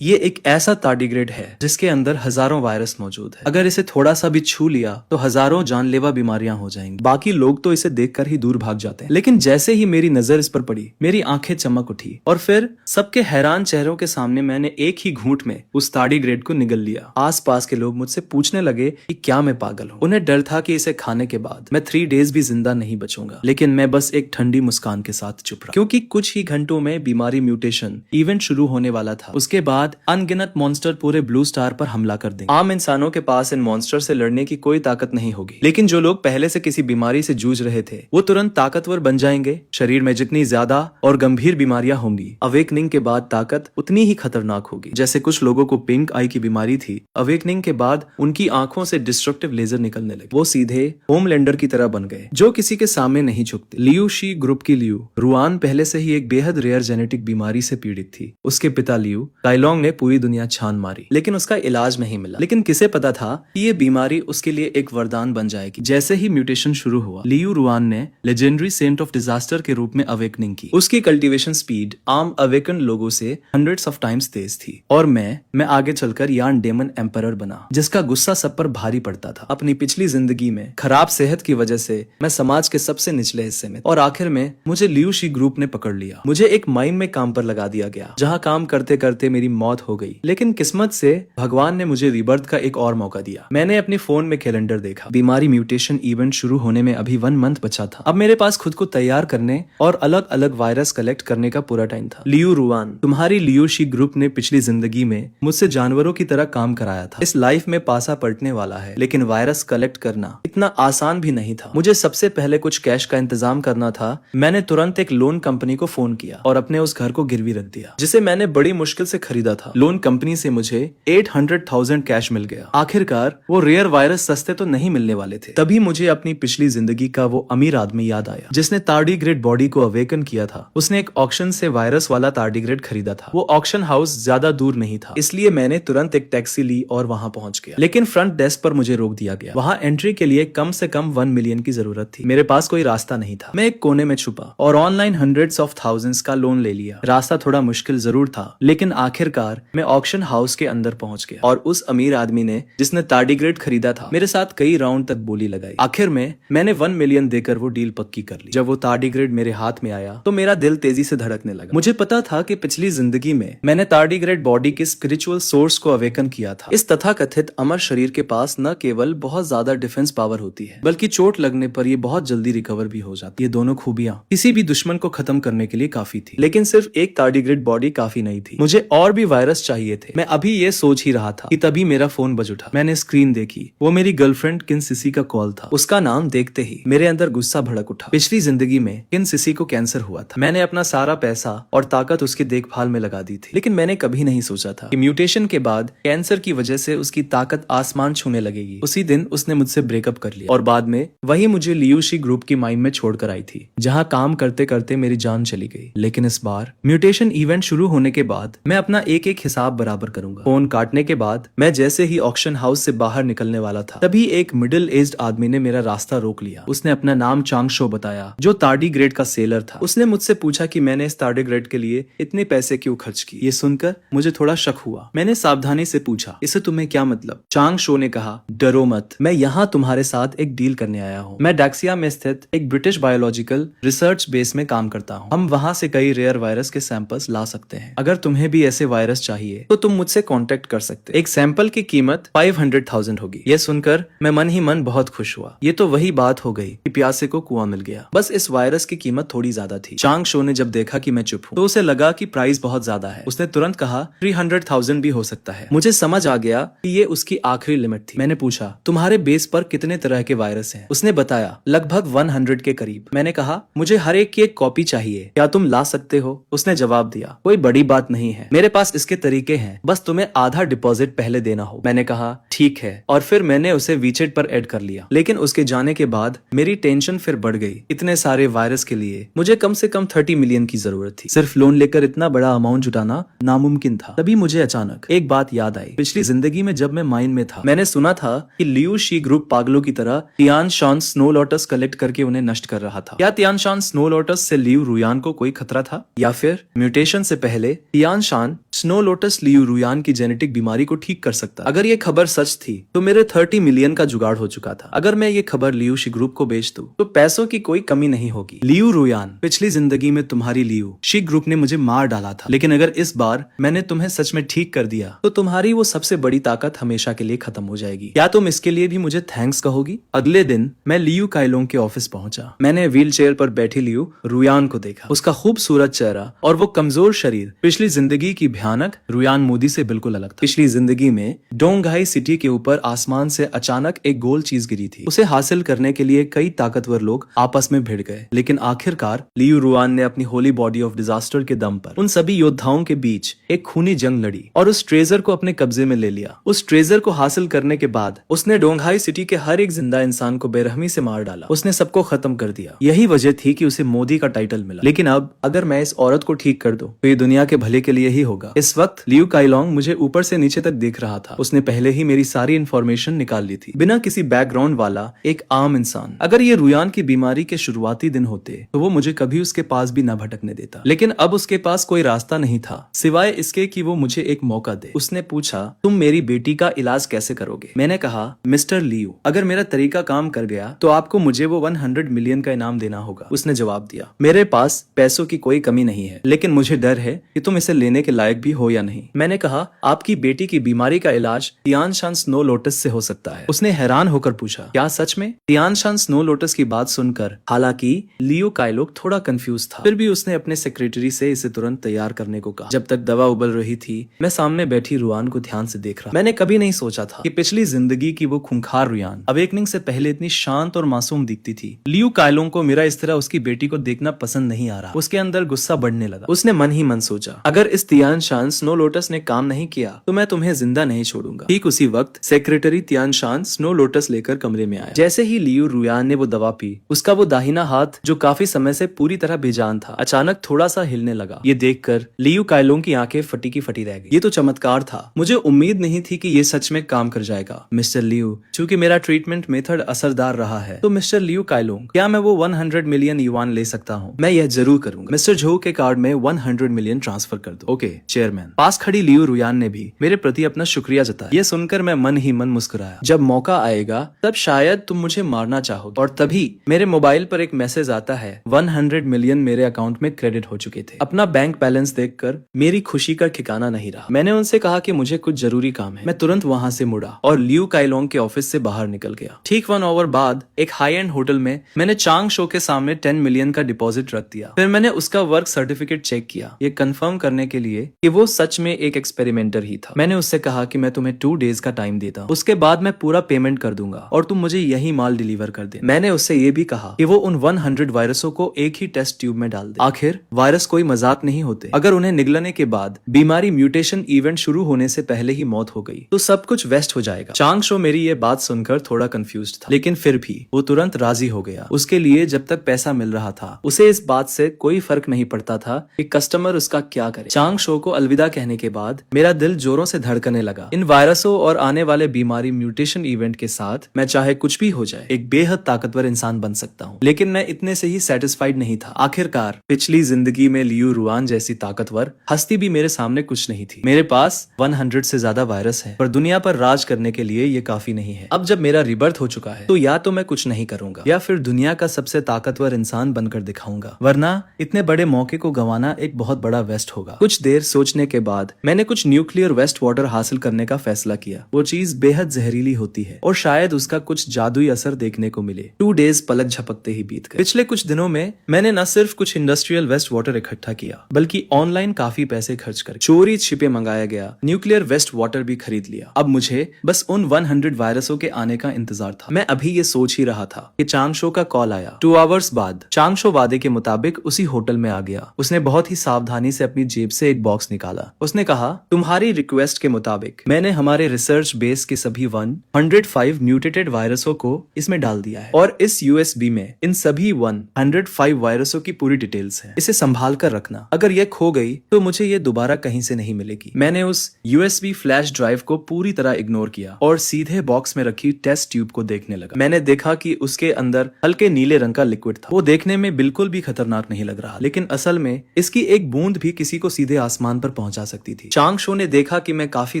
ये एक ऐसा टार्डिग्रेड है जिसके अंदर हजारों वायरस मौजूद है। अगर इसे थोड़ा सा भी छू लिया तो हजारों जानलेवा बीमारियां हो जाएंगी। बाकी लोग तो इसे देखकर ही दूर भाग जाते हैं, लेकिन जैसे ही मेरी नजर इस पर पड़ी मेरी आंखें चमक उठी और फिर सबके हैरान चेहरों के सामने मैंने एक ही घूंट में उस टार्डिग्रेड को निगल लिया। आसपास के लोग मुझसे पूछने लगे कि क्या मैं पागल हूँ। उन्हें डर था कि इसे खाने के बाद मैं 3 डेज भी जिंदा नहीं बचूंगा, लेकिन मैं बस एक ठंडी मुस्कान के साथ चुप रहा, क्योंकि कुछ ही घंटों में बीमारी म्यूटेशन इवेंट शुरू होने वाला था। उसके बाद अनगिनत मॉन्स्टर पूरे ब्लू स्टार पर हमला कर देंगे। आम इंसानों के पास इन मॉन्स्टर से लड़ने की कोई ताकत नहीं होगी, लेकिन जो लोग पहले से किसी बीमारी से जूझ रहे थे वो तुरंत ताकतवर बन जाएंगे। शरीर में जितनी ज्यादा और गंभीर बीमारियां होंगी, अवेकनिंग के बाद ताकत उतनी ही खतरनाक होगी। जैसे कुछ लोगों को पिंक आई की बीमारी थी, अवेकनिंग के बाद उनकी आंखों से डिस्ट्रक्टिव लेजर निकलने लगे। वो सीधे होमलैंडर की तरह बन गए, जो किसी के सामने नहीं झुकते। लियू शी ग्रुप की लियू रुआन पहले से ही एक बेहद रेयर जेनेटिक बीमारी से पीड़ित थी। उसके पिता लियू काइलोंग ने पूरी दुनिया छान मारी, लेकिन उसका इलाज नहीं मिला। लेकिन किसे पता था कि ये बीमारी उसके लिए एक वरदान बन जाएगी। जैसे ही म्यूटेशन शुरू हुआ, लियू रुआन ने लेजेंडरी सेंट ऑफ डिजास्टर के रूप में अवेकनिंग की। उसकी कल्टीवेशन स्पीड आम अवेकन लोगों से हंड्रेड्स ऑफ टाइम्स तेज थी, और मैं आगे चलकर यान डेमन एम्परर बना, जिसका गुस्सा सब पर भारी पड़ता था। अपनी पिछली जिंदगी में खराब सेहत की वजह से मैं समाज के सबसे निचले हिस्से में, और आखिर में मुझे लियू शी ग्रुप ने पकड़ लिया। मुझे एक माइन में काम पर लगा दिया गया, जहाँ काम करते करते मेरी मौत हो गई। लेकिन किस्मत से भगवान ने मुझे रिबर्थ का एक और मौका दिया। मैंने अपने फोन में कैलेंडर देखा। बीमारी म्यूटेशन इवेंट शुरू होने में अभी 1 मंथ बचा था। अब मेरे पास खुद को तैयार करने और अलग अलग वायरस कलेक्ट करने का पूरा टाइम था। लियू रुआन, तुम्हारी लियू शी ग्रुप ने पिछली जिंदगी में मुझसे जानवरों की तरह काम कराया था। इस लाइफ में पासा पलटने वाला है, लेकिन वायरस कलेक्ट करना इतना आसान भी नहीं था। मुझे सबसे पहले कुछ कैश का इंतजाम करना था। मैंने तुरंत एक लोन कंपनी को फोन किया और अपने उस घर को गिरवी रख दिया, जिसे मैंने बड़ी मुश्किल से खरीदा था। लोन कंपनी से मुझे 800,000 कैश मिल गया। आखिरकार वो रेयर वायरस सस्ते तो नहीं मिलने वाले थे। तभी मुझे अपनी पिछली जिंदगी का वो अमीर आदमी याद आया जिसने टार्डिग्रेड बॉडी को अवेकन किया था। उसने एक ऑक्शन से वायरस वाला टार्डिग्रेड खरीदा था। वो ऑक्शन हाउस ज्यादा दूर नहीं था, इसलिए मैंने तुरंत एक टैक्सी ली और वहां पहुंच गया। लेकिन फ्रंट डेस्क पर मुझे रोक दिया गया। वहां एंट्री के लिए कम से कम 1 मिलियन की जरूरत थी। मेरे पास कोई रास्ता नहीं था। मैं एक कोने में छुपा और ऑनलाइन हंड्रेड्स ऑफ थाउजेंड्स का लोन ले लिया। रास्ता थोड़ा मुश्किल जरूर था, लेकिन आखिरकार मैं ऑक्शन हाउस के अंदर पहुंच गया, और उस अमीर आदमी ने, जिसने टार्डिग्रेड खरीदा था, मेरे साथ कई राउंड तक बोली लगाई। आखिर में मैंने 1 मिलियन देकर वो डील पक्की कर ली। जब वो टार्डिग्रेड मेरे हाथ में आया तो मेरा दिल तेजी से धड़कने लगा। मुझे पता था कि पिछली जिंदगी में मैंने टार्डिग्रेड बॉडी के स्पिरिचुअल सोर्स को अवेकन किया था। इस तथाकथित अमर शरीर के पास न केवल बहुत ज्यादा डिफेंस पावर होती है, बल्कि चोट लगने पर ये बहुत जल्दी रिकवर भी हो जाती है। ये दोनों खूबियां किसी भी दुश्मन को खत्म करने के लिए काफी थी, लेकिन सिर्फ एक टार्डिग्रेड बॉडी काफी नहीं थी। मुझे और भी वायरस चाहिए थे। मैं अभी ये सोच ही रहा था कि तभी मेरा फोन बज उठा। मैंने स्क्रीन देखी। वो मेरी गर्लफ्रेंड किन सिसी का कॉल था। उसका नाम देखते ही मेरे अंदर गुस्सा भड़क उठा। पिछली जिंदगी में किन सिसी को कैंसर हुआ था। मैंने अपना सारा पैसा और ताकत उसकी देखभाल में लगा दी थी, लेकिन मैंने कभी नहीं सोचा था कि म्यूटेशन के बाद कैंसर की वजह से उसकी ताकत आसमान छूने लगेगी। उसी दिन उसने मुझसे ब्रेकअप कर लिया, और बाद में वही मुझे लियू शी ग्रुप की माइन में छोड़कर आई थी, जहाँ काम करते करते मेरी जान चली गई। लेकिन इस बार म्यूटेशन इवेंट शुरू होने के बाद मैं अपना एक एक हिसाब बराबर करूंगा। फोन काटने के बाद मैं जैसे ही ऑक्शन हाउस से बाहर निकलने वाला था, तभी एक मिडिल एज्ड आदमी ने मेरा रास्ता रोक लिया। उसने अपना नाम चांग शो बताया, जो टार्डिग्रेड का सेलर था। उसने मुझसे पूछा कि मैंने इस टार्डिग्रेड के लिए इतने पैसे क्यों खर्च किए। ये सुनकर मुझे थोड़ा शक हुआ। मैंने सावधानी से पूछा, इससे तुम्हें क्या मतलब? चांग शो ने कहा, डरो मत, मैं यहाँ तुम्हारे साथ एक डील करने आया हूँ। मैं डैक्सिया में स्थित एक ब्रिटिश बायोलॉजिकल रिसर्च बेस में काम करता हूँ। हम वहाँ से कई रेयर वायरस के सैंपल्स ला सकते हैं। अगर तुम्हें भी ऐसे वायरस चाहिए तो तुम मुझसे कांटेक्ट कर सकते। एक सैंपल की कीमत 500,000 होगी। यह सुनकर मैं मन ही मन बहुत खुश हुआ। ये तो वही बात हो गई कि प्यासे को कुआं मिल गया। बस इस वायरस की कीमत थोड़ी ज्यादा थी। चांग शो ने जब देखा कि मैं चुप हूँ, तो उसे लगा कि प्राइस बहुत ज्यादा है। उसने तुरंत कहा 300,000 भी हो सकता है। मुझे समझ आ गया कि ये उसकी आखिरी लिमिट थी। मैंने पूछा, तुम्हारे बेस पर कितने तरह के वायरस हैं? उसने बताया, लगभग 100 के करीब। मैंने कहा, मुझे हर एक की एक कॉपी चाहिए, क्या तुम ला सकते हो? उसने जवाब दिया, कोई बड़ी बात नहीं है, मेरे पास इसके तरीके हैं, बस तुम्हें आधा डिपॉजिट पहले देना हो। मैंने कहा, ठीक है, और फिर मैंने उसे वीचेट पर ऐड कर लिया। लेकिन उसके जाने के बाद मेरी टेंशन फिर बढ़ गई। इतने सारे वायरस के लिए मुझे कम से कम 30 मिलियन की जरूरत थी। सिर्फ लोन लेकर इतना बड़ा अमाउंट जुटाना नामुमकिन था। तभी मुझे अचानक एक बात याद आई। पिछली जिंदगी में जब मैं माइन में था, मैंने सुना था कि लियू शी ग्रुप पागलों की तरह Tian Shan snow lotus collect करके उन्हें नष्ट कर रहा था। क्या तियान शान स्नो लोटस से लियू रुयान को कोई खतरा था, या फिर म्यूटेशन से पहले Tian Shan snow lotus Liu रुयान की जेनेटिक बीमारी को ठीक कर सकता। अगर ये खबर सच थी तो मेरे 30 मिलियन का जुगाड़ हो चुका था। अगर मैं ये खबर लियू शी ग्रुप को बेच दूं तो पैसों की कोई कमी नहीं होगी। लियू रुयान, पिछली जिंदगी में तुम्हारी लियू शी ग्रुप ने मुझे मार डाला था, लेकिन अगर इस बार मैंने तुम्हें सच में ठीक कर दिया तो तुम्हारी वो सबसे बड़ी ताकत हमेशा के लिए खत्म हो जाएगी। क्या तुम इसके लिए भी मुझे थैंक्स कहोगी? अगले दिन मैं लियू काइलोंग के ऑफिस पहुंचा। मैंने व्हील चेयर पर बैठी लियू रुयान को देखा। उसका खूबसूरत चेहरा और वो कमजोर शरीर पिछली जिंदगी की भयानक रुयान मोदी से बिल्कुल अलग था। पिछली जिंदगी में डोंगहाई सिटी के ऊपर आसमान से अचानक एक गोल चीज गिरी थी। उसे हासिल करने के लिए कई ताकतवर लोग आपस में भिड़ गए, लेकिन आखिरकार लियू रुयान ने अपनी होली बॉडी ऑफ डिजास्टर के दम पर उन सभी योद्धाओं के बीच एक खूनी जंग लड़ी और उस ट्रेजर को अपने कब्जे में ले लिया। उस ट्रेजर को हासिल करने के बाद उसने डोंगहाई सिटी के हर एक जिंदा इंसान को बेरहमी से मार डाला। उसने सबको खत्म कर दिया। यही वजह थी कि उसे मोदी का टाइटल मिला। लेकिन अब अगर मैं इस औरत को ठीक कर दूं तो ये दुनिया के भले के लिए ही होगा। इस वक्त लियू काइलोंग मुझे ऊपर से नीचे तक देख रहा था। उसने पहले ही मेरी सारी इन्फॉर्मेशन निकाल ली थी, बिना किसी बैकग्राउंड वाला एक आम इंसान। अगर ये रुयान की बीमारी के शुरुआती दिन होते तो वो मुझे कभी उसके पास भी न भटकने देता, लेकिन अब उसके पास कोई रास्ता नहीं था सिवाय इसके कि वो मुझे एक मौका दे। उसने पूछा, तुम मेरी बेटी का इलाज कैसे करोगे? मैंने कहा, मिस्टर लियू, अगर मेरा तरीका काम कर गया तो आपको मुझे वो 100 मिलियन का इनाम देना होगा। उसने जवाब दिया, मेरे पास पैसों की कोई कमी नहीं है, लेकिन मुझे डर है कि तुम इसे लेने के लायक भी हो या नहीं। मैंने कहा, आपकी बेटी की बीमारी का इलाज तियान शान स्नो लोटस से हो सकता है। उसने हैरान होकर पूछा, क्या सच में? तियान शान स्नो लोटस की बात सुनकर हालांकि लियू काइलोंग थोड़ा कंफ्यूज था, फिर भी उसने अपने सेक्रेटरी से इसे तुरंत तैयार करने को कहा। जब तक दवा उबल रही थी मैं सामने बैठी रुयान को ध्यान से देख रहा। मैंने कभी नहीं सोचा था कि पिछली जिंदगी की वो खूंखार रुयान अवेकनिंग से पहले इतनी शांत और मासूम दिखती थी। लियू काइलोंग को मेरा इस तरह उसकी बेटी को देखना पसंद नहीं आ रहा। उसके अंदर गुस्सा बढ़ने लगा। उसने मन ही मन सोचा, अगर इस तियान शान स्नो लोटस ने काम नहीं किया तो मैं तुम्हें जिंदा नहीं छोड़ूंगा। ठीक उसी वक्त secretary Tian Shan snow lotus लेकर कमरे में आया। जैसे ही लियू रुयान ने वो दवा पी, उसका वो दाहिना हाथ जो काफी समय से पूरी तरह बेजान था अचानक थोड़ा सा हिलने लगा। ये देखकर लियू काइलोंग की आंखें फटी की फटी रह गई। ये तो चमत्कार था। मुझे उम्मीद नहीं थी कि ये सच में काम कर जाएगा। मिस्टर लियू, चूंकि मेरा ट्रीटमेंट मेथड असरदार रहा है तो मिस्टर लियू काइलोंग, क्या मैं वो 100 मिलियन युआन ले सकता हूँ? मैं यह जरूर करूंगा। मिस्टर झो के कार्ड में 100 मिलियन ट्रांसफर कर दो। Okay chairman. पास खड़ी लियू रुयान ने भी मेरे प्रति अपना शुक्रिया जताया। ये सुनकर मैं मन ही मन मुस्कुराया। जब मौका आएगा तब शायद तुम मुझे मारना चाहोगे। और तभी मेरे मोबाइल पर एक मैसेज आता है, 100 मिलियन मेरे अकाउंट में क्रेडिट हो चुके थे। अपना बैंक बैलेंस देखकर मेरी खुशी का ठिकाना नहीं रहा। मैंने उनसे कहा कि मुझे कुछ जरूरी काम है। मैं तुरंत वहां से मुड़ा और लियू काइलोंग के ऑफिस से बाहर निकल गया। ठीक 1 आवर बाद एक हाई एंड होटल में मैंने चांग शो के सामने 10 मिलियन का डिपॉजिट रख दिया। फिर मैंने उसका वर्क सर्टिफिकेट चेक किया, ये कंफर्म करने के लिए कि वो सच में एक एक्सपेरिमेंटर ही था। मैंने उससे कहा कि मैं तुम्हें 2 डेज का टाइम देता हूँ, उसके बाद मैं पूरा पेमेंट कर दूंगा और तुम मुझे यही माल डिलीवर कर दे। मैंने उससे ये भी कहा कि वो उन 100 वायरसों को एक ही टेस्ट ट्यूब में डाल दे। आखिर वायरस कोई मजाक नहीं होते। अगर उन्हें निगलने के बाद बीमारी म्यूटेशन इवेंट शुरू होने से पहले ही मौत हो गई तो सब कुछ वेस्ट हो जाएगा। चांग शो मेरी ये बात सुनकर थोड़ा कंफ्यूज था, लेकिन फिर भी वो तुरंत राजी हो गया। उसके लिए जब तक पैसा मिल रहा था उसे इस बात से कोई फर्क नहीं पड़ता था कि कस्टमर उसका क्या करे। चांग शो को अलविदा कहने के बाद मेरा दिल जोरों से धड़कने लगा। इन वायरसों और आने वाले बीमारी म्यूटेशन इवेंट के साथ मैं चाहे कुछ भी हो जाए एक बेहद ताकतवर इंसान बन सकता हूँ। लेकिन मैं इतने से ही सेटिस्फाइड नहीं था। आखिरकार पिछली जिंदगी में लियू रुआन जैसी ताकतवर हस्ती भी मेरे सामने कुछ नहीं थी। मेरे पास 100 से ज्यादा वायरस है, पर दुनिया पर राज करने के लिए ये काफी नहीं है। अब जब मेरा रिबर्थ हो चुका है तो या तो मैं कुछ नहीं करूंगा या फिर दुनिया का सबसे ताकतवर इंसान बनकर दिखाऊंगा, वरना इतने बड़े मौके को गंवाना एक बहुत बड़ा वेस्ट होगा। कुछ देर सोचने के बाद मैंने कुछ न्यूक्लियर वेस्ट वाटर हासिल करने का फैसला किया। वो चीज बेहद जहरीली होती है और शायद उसका कुछ जादुई असर देखने को मिले। 2 डेज पलक झपकते ही बीत गए। पिछले कुछ दिनों में मैंने न सिर्फ कुछ इंडस्ट्रियल वेस्ट वाटर इकट्ठा किया, बल्कि ऑनलाइन काफी पैसे खर्च कर चोरी छिपे मंगाया गया न्यूक्लियर वेस्ट वाटर भी खरीद लिया। अब मुझे बस उन 100 वायरसों के आने का इंतजार था। मैं अभी ये सोच ही रहा था कि चांग शो का कॉल आया। 2 आवर्स बाद चांग शो वादे के मुताबिक उसी होटल में आ गया। उसने बहुत ही सावधानी से अपनी जेब से एक बॉक्स निकाला। उसने कहा, तुम्हारी रिक्वेस्ट के मुताबिक मैंने हमारे रिसर्च बेस के सभी 105 म्यूटेटेड वायरसों को इसमें डाल दिया है और इस यूएसबी में इन सभी 105 वायरसों की पूरी डिटेल्स है। इसे संभाल कर रखना। अगर ये खो गई तो मुझे ये दोबारा कहीं से नहीं मिलेगी। मैंने उस यूएसबी फ्लैश ड्राइव को पूरी तरह इग्नोर किया और सीधे बॉक्स में रखी टेस्ट ट्यूब को देखने लगा। मैंने देखा कि उसके अंदर हल्के नीले रंग का लिक्विड था। वो देखने में बिल्कुल भी खतरनाक नहीं लग रहा, लेकिन असल में इसकी एक बूंद भी किसी को सीधे आसमान पर पहुंचा सकती थी। चांग शो ने देखा कि मैं काफी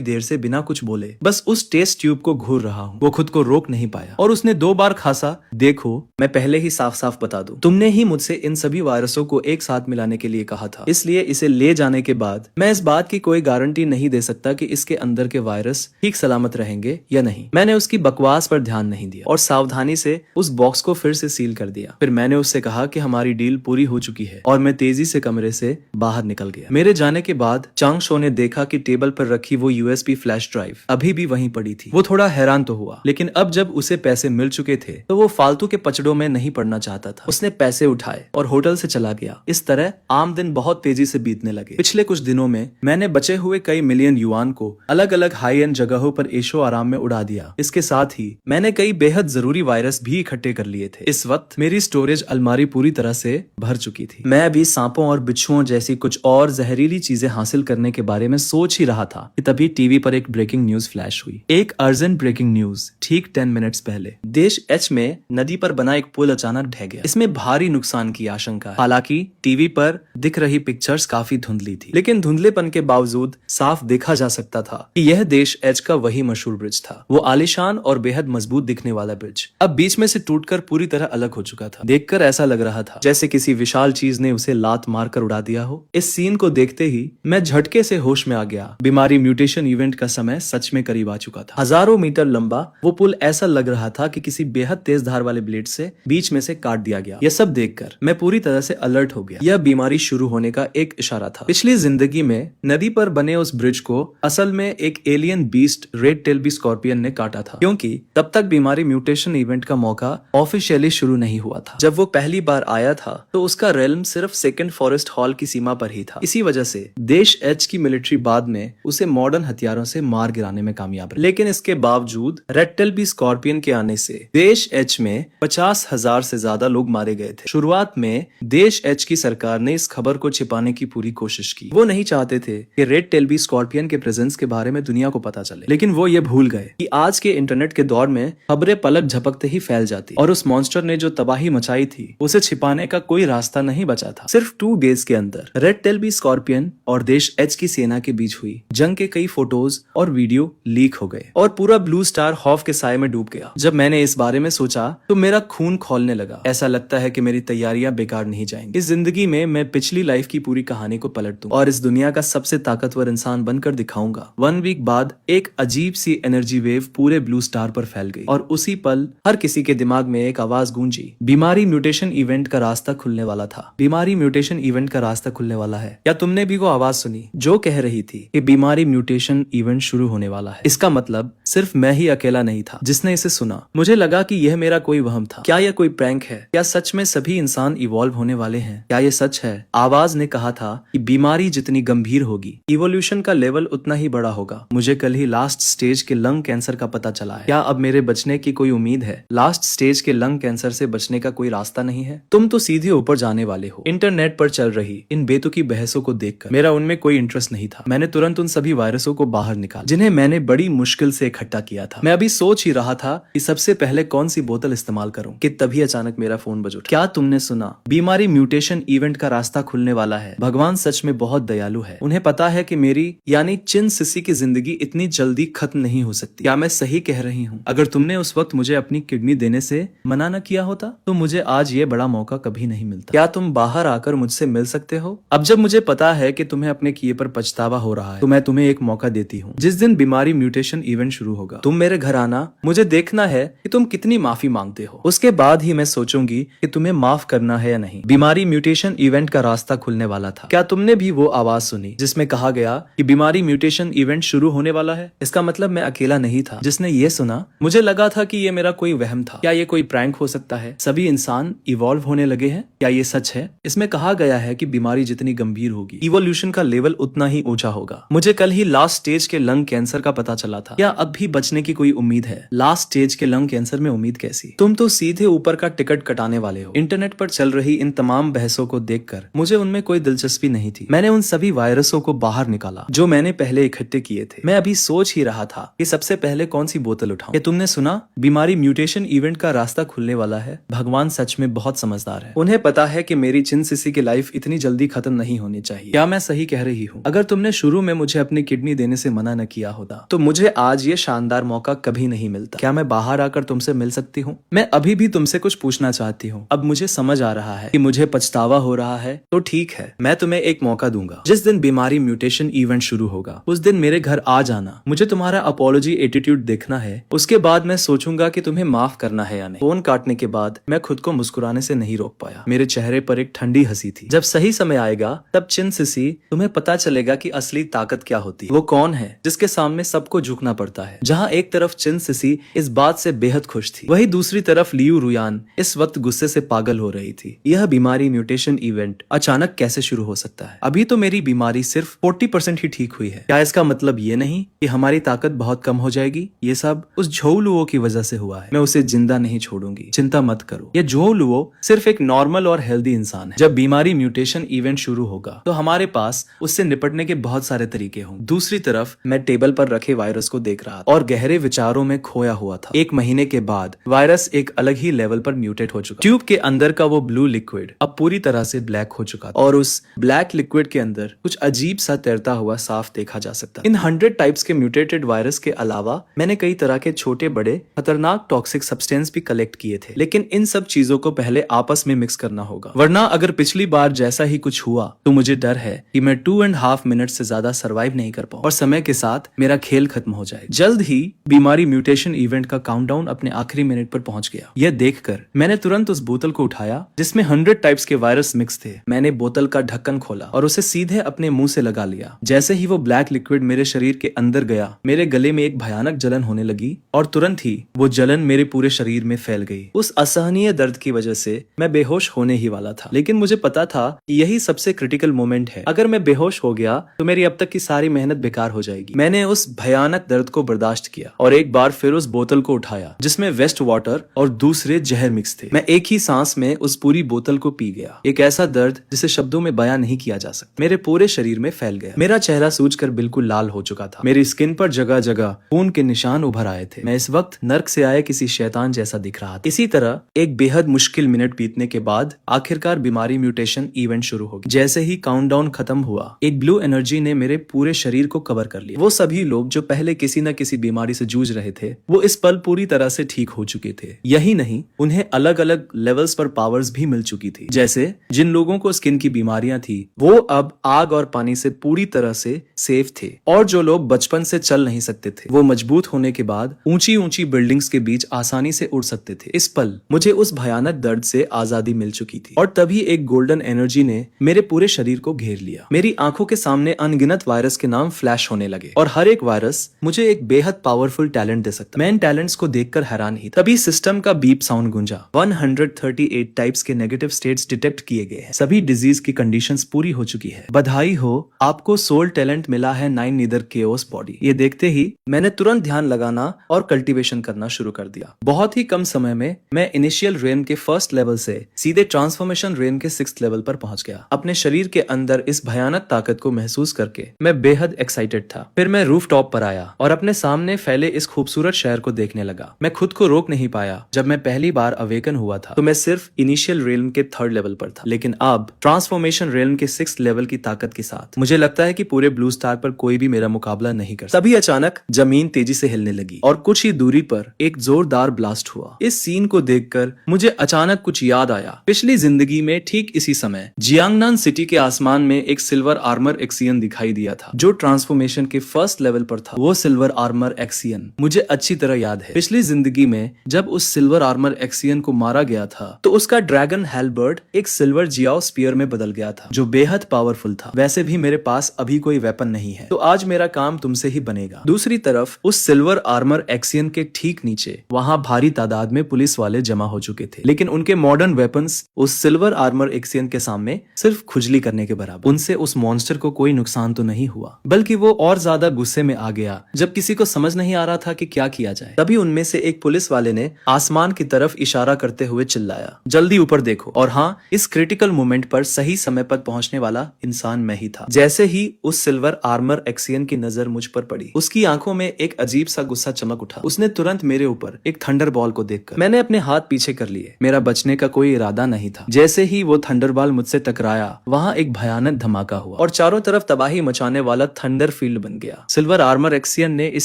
देर से बिना कुछ बोले बस उस टेस्ट ट्यूब को घूर रहा हूँ। वो खुद को रोक नहीं पाया और उसने 2 बार खासा। देखो, मैं पहले ही साफ साफ बता दूं, तुमने ही मुझसे इन सभी वायरसों को एक साथ मिलाने के लिए कहा था, इसलिए इसे ले जाने के बाद मैं इस बात की कोई गारंटी नहीं दे सकता कि इसके अंदर के वायरस ठीक सलामत रहेंगे या नहीं। मैंने उसकी बकवास पर ध्यान नहीं दिया और सावधानी से उस बॉक्स को फिर से सील कर दिया। फिर मैंने उससे कहा कि हमारी डील पूरी हो चुकी है और मैं तेजी से कमरे से बाहर निकल गया। मेरे जाने के बाद चांग शो ने देखा कि टेबल पर रखी वो यूएसबी फ्लैश ड्राइव अभी भी वहीं पड़ी थी। वो थोड़ा हैरान तो हुआ, लेकिन अब जब उसे पैसे मिल चुके थे तो वो फालतू के पचड़ों में नहीं पड़ना चाहता था। उसने पैसे उठाए और होटल से चला गया। इस तरह आम दिन बहुत तेजी से बीतने लगे। पिछले कुछ दिनों में मैंने बचे हुए कई मिलियन युआन को अलग अलग हाई एंड जगहों पर ऐशो आराम में उड़ा दिया। इसके साथ ही मैंने कई बेहद जरूरी वायरस भी इकट्ठे कर लिए थे। इस वक्त मेरी स्टोरेज अलमारी पूरी तरह से भर चुकी थी। मैं अभी सांपों और बिच्छुओं जैसी कुछ और जहरीली चीजें हासिल करने के बारे में सोच ही रहा था कि तभी टीवी पर एक ब्रेकिंग न्यूज फ्लैश हुई। एक अर्जेंट ब्रेकिंग न्यूज। ठीक 10 मिनट्स पहले देश एच में नदी पर बना एक पुल अचानक ढह गया। इसमें भारी नुकसान की आशंका है। हालांकि टीवी पर दिख रही पिक्चर्स काफी धुंधली थी, लेकिन धुंधलेपन के बावजूद साफ देखा जा सकता था कि यह देश एच का वही मशहूर ब्रिज था। वो आलीशान और बेहद मजबूत दिखने वाला ब्रिज अब बीच में से टूटकर पूरी तरह अलग हो चुका था। देखकर ऐसा लग रहा था जैसे किसी विशाल चीज ने उसे लात मारकर उड़ा दिया हो। इस सीन को देखते ही मैं झटके से होश में आ गया। बीमारी म्यूटेशन इवेंट का समय सच में करीब आ चुका था। हजारों मीटर लंबा वो पुल ऐसा लग रहा था कि किसी बेहद तेज धार वाले ब्लेड से बीच में से काट दिया गया। यह सब देखकर मैं पूरी तरह से अलर्ट हो गया। यह बीमारी शुरू होने का एक इशारा था। पिछली जिंदगी में नदी पर बने उस ब्रिज को असल में एक alien beast red tell scorpion ने काटा था, क्योंकि तब तक बीमारी म्यूटेशन इवेंट का मौका ऑफिशियली शुरू नहीं हुआ था। जब वो पहली बार आया था तो उसका रेल्म सिर्फ सेकंड फॉरेस्ट हॉल की सीमा पर ही था। इसी वजह से देश एच की मिलिट्री बाद में उसे मॉडर्न हथियारों से मार गिराने में कामयाब रही। लेकिन इसके बावजूद रेड टेल स्कॉर्पियन के आने से देश एच में 50,000 से ज्यादा लोग मारे गए थे। शुरुआत में देश एच की सरकार ने इस खबर को छिपाने की पूरी कोशिश की। वो नहीं चाहते थे कि रेड टेल स्कॉर्पियन के प्रेजेंस के बारे में दुनिया को पता चले, लेकिन वो ये भूल गए कि आज के इंटरनेट के दौर में खबरें पलक झपकते ही फैल जाती और उस मॉन्स्टर ने जो तबाही मचाई थी उसे छिपाने का कोई रास्ता नहीं बचा था। सिर्फ 2 डेज के अंदर रेड टेल स्कॉर्पियन और देश एच की सेना के बीच हुई जंग के कई फोटोज और वीडियो लीक हो गए और पूरा ब्लू स्टार खौफ के साए में डूब गया। जब मैंने इस बारे में सोचा तो मेरा खून खौलने लगा। ऐसा लगता है कि मेरी तैयारियां बेकार नहीं जाएंगी। इस जिंदगी में मैं पिछली लाइफ की पूरी कहानी को पलट दूं और इस दुनिया का सबसे ताकतवर इंसान बनकर दिखाऊंगा। 1 वीक बाद एक अजीब सी एनर्जी वेव पूरे ब्लू स्टार पर फैल गई और उसी पल हर किसी के दिमाग में एक आवाज गूंजी, बीमारी म्यूटेशन इवेंट का रास्ता खुलने वाला था। बीमारी म्यूटेशन इवेंट का रास्ता खुलने वाला है। क्या तुमने भी वो आवाज सुनी जो कह रही थी कि बीमारी म्यूटेशन इवेंट शुरू होने वाला है? इसका मतलब सिर्फ मैं ही अकेला नहीं था जिसने इसे सुना। मुझे लगा कि यह मेरा कोई वहम था। क्या यह कोई प्रैंक है? क्या सच में सभी इंसान इवॉल्व होने वाले हैं? क्या यह सच है? आवाज ने कहा था कि बीमारी जितनी गंभीर होगी इवोल्यूशन का लेवल उतना ही बड़ा होगा। मुझे कल ही लास्ट स्टेज के लंग कैंसर का पता चला है। क्या अब मेरे बचने की कोई उम्मीद है? लास्ट स्टेज के लंग कैंसर से बचने का कोई रास्ता नहीं है? तुम तो सीधे ऊपर जाने वाले हो। इंटरनेट पर चल रही इन बेतुकी बहसों को देखकर मेरा उनमें कोई इंटरेस्ट नहीं था। मैंने तुरंत उन सभी वायरसों को बाहर निकाला जिन्हें मैंने बड़ी मुश्किल से इकट्ठा किया था। मैं अभी सोच ही रहा था कि सबसे पहले कौन सी बोतल इस्तेमाल करूं कि तभी अचानक मेरा फोन बज उठा। क्या तुमने सुना? बीमारी म्यूटेशन इवेंट का रास्ता खुलने वाला है। भगवान सच में बहुत दयालु है। उन्हें पता है कि मेरी यानी चिन सिसी की जिंदगी इतनी जल्दी खत्म नहीं हो सकती। क्या मैं सही कह रही हूँ? अगर तुमने उस वक्त मुझे अपनी किडनी देने से मना न किया होता तो मुझे आज ये बड़ा मौका कभी नहीं मिलता। क्या तुम बाहर आकर मुझसे मिल सकते हो? अब जब मुझे पता है कि तुम्हें अपने किए पर पछतावा हो रहा है तो मैं तुम्हें एक मौका देती हूँ। जिस दिन बीमारी म्यूटेशन इवेंट शुरू होगा तुम मेरे घर आना। मुझे देखना है कि तुम कितनी माफी मांगते हो। उसके बाद ही मैं सोचूंगी कि तुम्हें माफ करना है या नहीं। बीमारी म्यूटेशन इवेंट का रास्ता खुलने वाला था। क्या तुमने भी वो आवाज सुनी जिसमें कहा गया कि बीमारी म्यूटेशन इवेंट शुरू होने वाला है? इसका मतलब मैं अकेला नहीं था जिसने ये सुना। मुझे लगा था कि ये मेरा कोई वहम था। क्या ये कोई प्रैंक हो सकता है? सभी इंसान इवॉल्व होने लगे हैं। क्या ये सच है? इसमें कहा गया है कि बीमारी जितनी गंभीर होगी इवोल्यूशन का लेवल उतना ही ऊंचा होगा। मुझे कल ही लास्ट स्टेज के लंग कैंसर का पता चला था। क्या अब भी बचने की कोई उम्मीद है? लास्ट स्टेज के लंग कैंसर में उम्मीद कैसी? तुम तो सीधे ऊपर का टिकट कटाने वाले हो। इंटरनेट पर चल रही इन तमाम बहसों को देखकर मुझे उनमें कोई दिलचस्पी नहीं थी। मैंने उन सभी वायरसों को बाहर निकाला जो मैंने पहले इकट्ठे किए थे। मैं अभी सोच ही रहा था कि सबसे पहले कौन सी बोतल उठाऊं। क्या तुमने सुना? बीमारी म्यूटेशन इवेंट का रास्ता खुलने वाला है। भगवान सच में बहुत समझदार है। उन्हें पता है कि मेरी चिन सिसी की लाइफ इतनी जल्दी खत्म नहीं होनी चाहिए। क्या मैं सही कह रही हूँ। अगर तुमने शुरू में मुझे अपनी किडनी देने से मना न किया होता तो मुझे आज ये शानदार मौका कभी नहीं मिलता। क्या मैं बाहर आकर तुमसे मिल सकती हूँ? मैं अभी भी तुमसे कुछ पूछना चाहती हूँ। अब मुझे समझ आ रहा है कि मुझे पछतावा हो रहा है, तो ठीक है, मैं तुम्हें एक मौका दूंगा। जिस दिन बीमारी म्यूटेशन इवेंट शुरू होगा उस दिन मेरे घर आ जाना। मुझे तुम्हारा अपॉलॉजी एटीट्यूड देखना है, उसके बाद मैं सोचूंगा कि तुम्हें माफ करना है या नहीं। फोन काटने के बाद मैं खुद को मुस्कुराने से नहीं रोक पाया। मेरे चेहरे पर एक ठंडी हंसी थी। जब सही समय आएगा तब चिन सिसी तुम्हें पता चलेगा कि असली ताकत क्या होती है। वो कौन है जिसके सामने सबको झुकना पड़ता है। जहाँ एक तरफ चिन सिसी इस बात से बेहद खुश थी, वही दूसरी तरफ लियू रुयान इस वक्त गुस्से से पागल हो रही थी। यह बीमारी म्यूटेशन इवेंट अचानक कैसे शुरू हो सकता है? अभी तो मेरी बीमारी सिर्फ 40% ही ठीक हुई है। क्या इसका मतलब ये नहीं कि हमारी ताकत बहुत कम हो जाएगी? ये सब उस झोलुओ की वजह से हुआ है। मैं उसे जिंदा नहीं छोड़ूंगी, चिंता मत करो। ये झोलुओ सिर्फ एक नॉर्मल और हेल्दी इंसान है। जब बीमारी म्यूटेशन इवेंट शुरू होगा तो हमारे पास उससे निपटने के बहुत सारे तरीके होंगे। दूसरी तरफ मैं टेबल पर रखे वायरस को देख रहा था और गहरे विचारों में खोया हुआ था। 1 महीने के बाद वायरस एक अलग ही लेवल पर म्यूटेट हो चुका। ट्यूब के अंदर का वो ब्लू लिक्विड अब पूरी तरह से ब्लैक हो चुका था और उस ब्लैक लिक्विड के अंदर कुछ अजीब सा तैरता हुआ साफ देखा जा सकता। इन 100 टाइप्स के म्यूटेटेड वायरस के अलावा मैंने कई तरह के छोटे बड़े खतरनाक टॉक्सिक सब्सटेंस भी कलेक्ट किए थे, लेकिन इन सब चीजों को पहले आपस में मिक्स करना होगा, वरना अगर पिछली बार जैसा ही कुछ हुआ तो मुझे डर है कि मैं 2.5 मिनट से ज्यादा सरवाइव नहीं कर पाऊं और समय के साथ मेरा खेल खत्म हो जाए। जल्द ही बीमारी म्यूटेशन इवेंट का काउंटडाउन अपने आखिरी मिनट पर पहुंच गया। यह देखकर मैंने तुरंत उस बोतल को उठाया जिसमें 100 टाइप्स के वायरस मिक्स थे। मैंने बोतल का ढक्कन खोला और उसे सीधे अपने मुंह से लगा लिया। जैसे ही वो ब्लैक लिक्विड मेरे शरीर के अंदर गया, मेरे गले में एक भयानक जलन होने लगी और तुरंत ही वो जलन मेरे पूरे शरीर में फैल गई। उस असहनीय दर्द की वजह से मैं बेहोश होने ही वाला था, लेकिन मुझे पता था कि यही सबसे क्रिटिकल मोमेंट है। अगर मैं बेहोश हो गया तो मेरी अब तक की सारी मेहनत बेकार हो जाएगी। मैंने उस भयानक दर्द को बर्दाश्त किया और एक बार फिर उस बोतल को उठाया जिसमें वेस्ट वाटर और दूसरे जहर मिक्स थे। मैं एक ही सांस में उस पूरी बोतल को पी गया। एक ऐसा दर्द जिसे शब्दों में बयां नहीं किया जा सकता मेरे पूरे शरीर में फैल गया। मेरा चेहरा सूजकर बिल्कुल लाल हो चुका था। मेरी स्किन पर जगह जगह खून के निशान उभर आए थे। मैं इस वक्त नर्क से आए किसी शैतान जैसा दिख रहा था। इसी तरह एक बेहद मुश्किल मिनट बीतने के बाद आखिरकार बीमारी म्यूटेशन इवेंट शुरू हो गया। जैसे ही काउंटडाउन खत्म हुआ, एक ब्लू एनर्जी ने मेरे पूरे शरीर को कवर कर लिया। वो सभी लोग जो पहले किसी न किसी बीमारी से जूझ रहे थे, वो इस पल पूरी तरह से ठीक हो चुके थे। यही नहीं, उन्हें अलग अलग लेवल्स पर पावर्स भी मिल चुकी थी। जैसे जिन लोगों को स्किन की बीमारियां थी वो अब आग और पानी से पूरी तरह से सेफ थे, और जो लोग बचपन से चल नहीं सकते थे वो मजबूत होने के बाद ऊंची ऊंची बिल्डिंग्स के बीच आसानी से उड़ सकते थे। इस पल मुझे उस भयानक दर्द से आजादी मिल चुकी थी और तभी एक गोल्डन एनर्जी ने मेरे पूरे शरीर को घेर लिया। मेरी आंखों के सामने अनगिनत वायरस के नाम फ्लैश होने लगे और हर एक वायरस मुझे एक बेहद पावरफुल टैलेंट दे सकता। मैं इन टैलेंट्स को देखकर हैरान ही। तभी सिस्टम का बीप साउंड गूंजा। 138 टाइप्स के नेगेटिव स्टेट्स डिटेक्ट किए गए हैं। सभी डिजीज की कंडीशंस पूरी हो चुकी है। बधाई हो, आपको सोल टैलेंट मिला है 9 नीदर केओस बॉडी। ये देखते ही मैंने तुरंत ध्यान लगाना और कल्टीवेशन करना शुरू कर दिया। बहुत ही कम समय में मैं इनिशियल रेन के फर्स्ट लेवल से सीधे ट्रांसफॉर्मेशन रेन के 6th लेवल पर पहुंच गया। अपने शरीर के अंदर इस भयानक ताकत को महसूस करके मैं बेहद एक्साइटेड था। फिर मैं रूफ टॉप पर आया और अपने सामने फैले इस खूबसूरत शहर को देखने लगा। मैं खुद को रोक नहीं पाया। जब मैं पहली बार अवेकन हुआ था तो मैं सिर्फ इनिशियल रेन के 3rd लेवल पर था, लेकिन अब ट्रांसफॉर्मेशन रेन के 6th लेवल की ताकत के साथ मुझे लगता है कि पूरे ब्लू स्टार पर कोई भी मेरा मुकाबला नहीं कर सकता। तभी अचानक जमीन तेजी से हिलने लगी और कुछ ही दूरी पर एक जोरदार ब्लास्ट हुआ। इस सीन को देखकर मुझे अचानक कुछ याद आया। पिछली जिंदगी में ठीक इसी समय जियांगनान सिटी के आसमान में एक सिल्वर आर्मर एक्सियन दिखाई दिया था जो ट्रांसफॉर्मेशन के 1st लेवल पर था। वो सिल्वर आर्मर एक्सियन मुझे अच्छी तरह याद है। पिछली जिंदगी में जब उस सिल्वर आर्मर एक्सियन को मारा गया था तो उसका ड्रैगन हेलबर्ड एक सिल्वर जियाओ स्पीयर में बदल गया था जो बेहद पावरफुल था। वैसे भी मेरे पास अभी कोई वेपन नहीं है, तो आज मेरा काम तुमसे ही बनेगा। दूसरी तरफ उस सिल्वर आर्मर एक्सियन के ठीक नीचे वहां भारी तादाद में पुलिस वाले जमा हो चुके थे, लेकिन उनके मॉडर्न वेपन्स उस सिल्वर आर्मर एक्सियन के सामने सिर्फ खुजली करने के बराबर। उनसे उस मॉन्स्टर को कोई नुकसान तो नहीं हुआ, बल्कि वो और ज्यादा गुस्से में आ गया जब किसी को समझ नहीं आ रहा था कि क्या किया जाए। तभी उनमें से एक पुलिस वाले ने आसमान की तरफ इशारा करते हुए चिल्लाया, जल्दी ऊपर देखो। और हाँ, इस क्रिटिकल मोमेंट पर सही समय पर पहुंचने वाला इंसान मैं ही था। जैसे ही उस सिल्वर आर्मर एक्सियन की नजर मुझ पर पड़ी, उसकी आंखों में एक अजीब सा गुस्सा चमक उठा। उसने तुरंत मेरे ऊपर एक थंडरबॉल को देखकर मैंने अपने हाथ पीछे कर लिए। मेरा बचने का कोई इरादा नहीं था। जैसे ही वो थंडरबॉल मुझसे टकराया, वहां एक भयानक धमाका हुआ। हुआ और चारों तरफ तबाही मचाने वाला थंडर फील्ड बन गया। सिल्वर आर्मर एक्सियन ने इस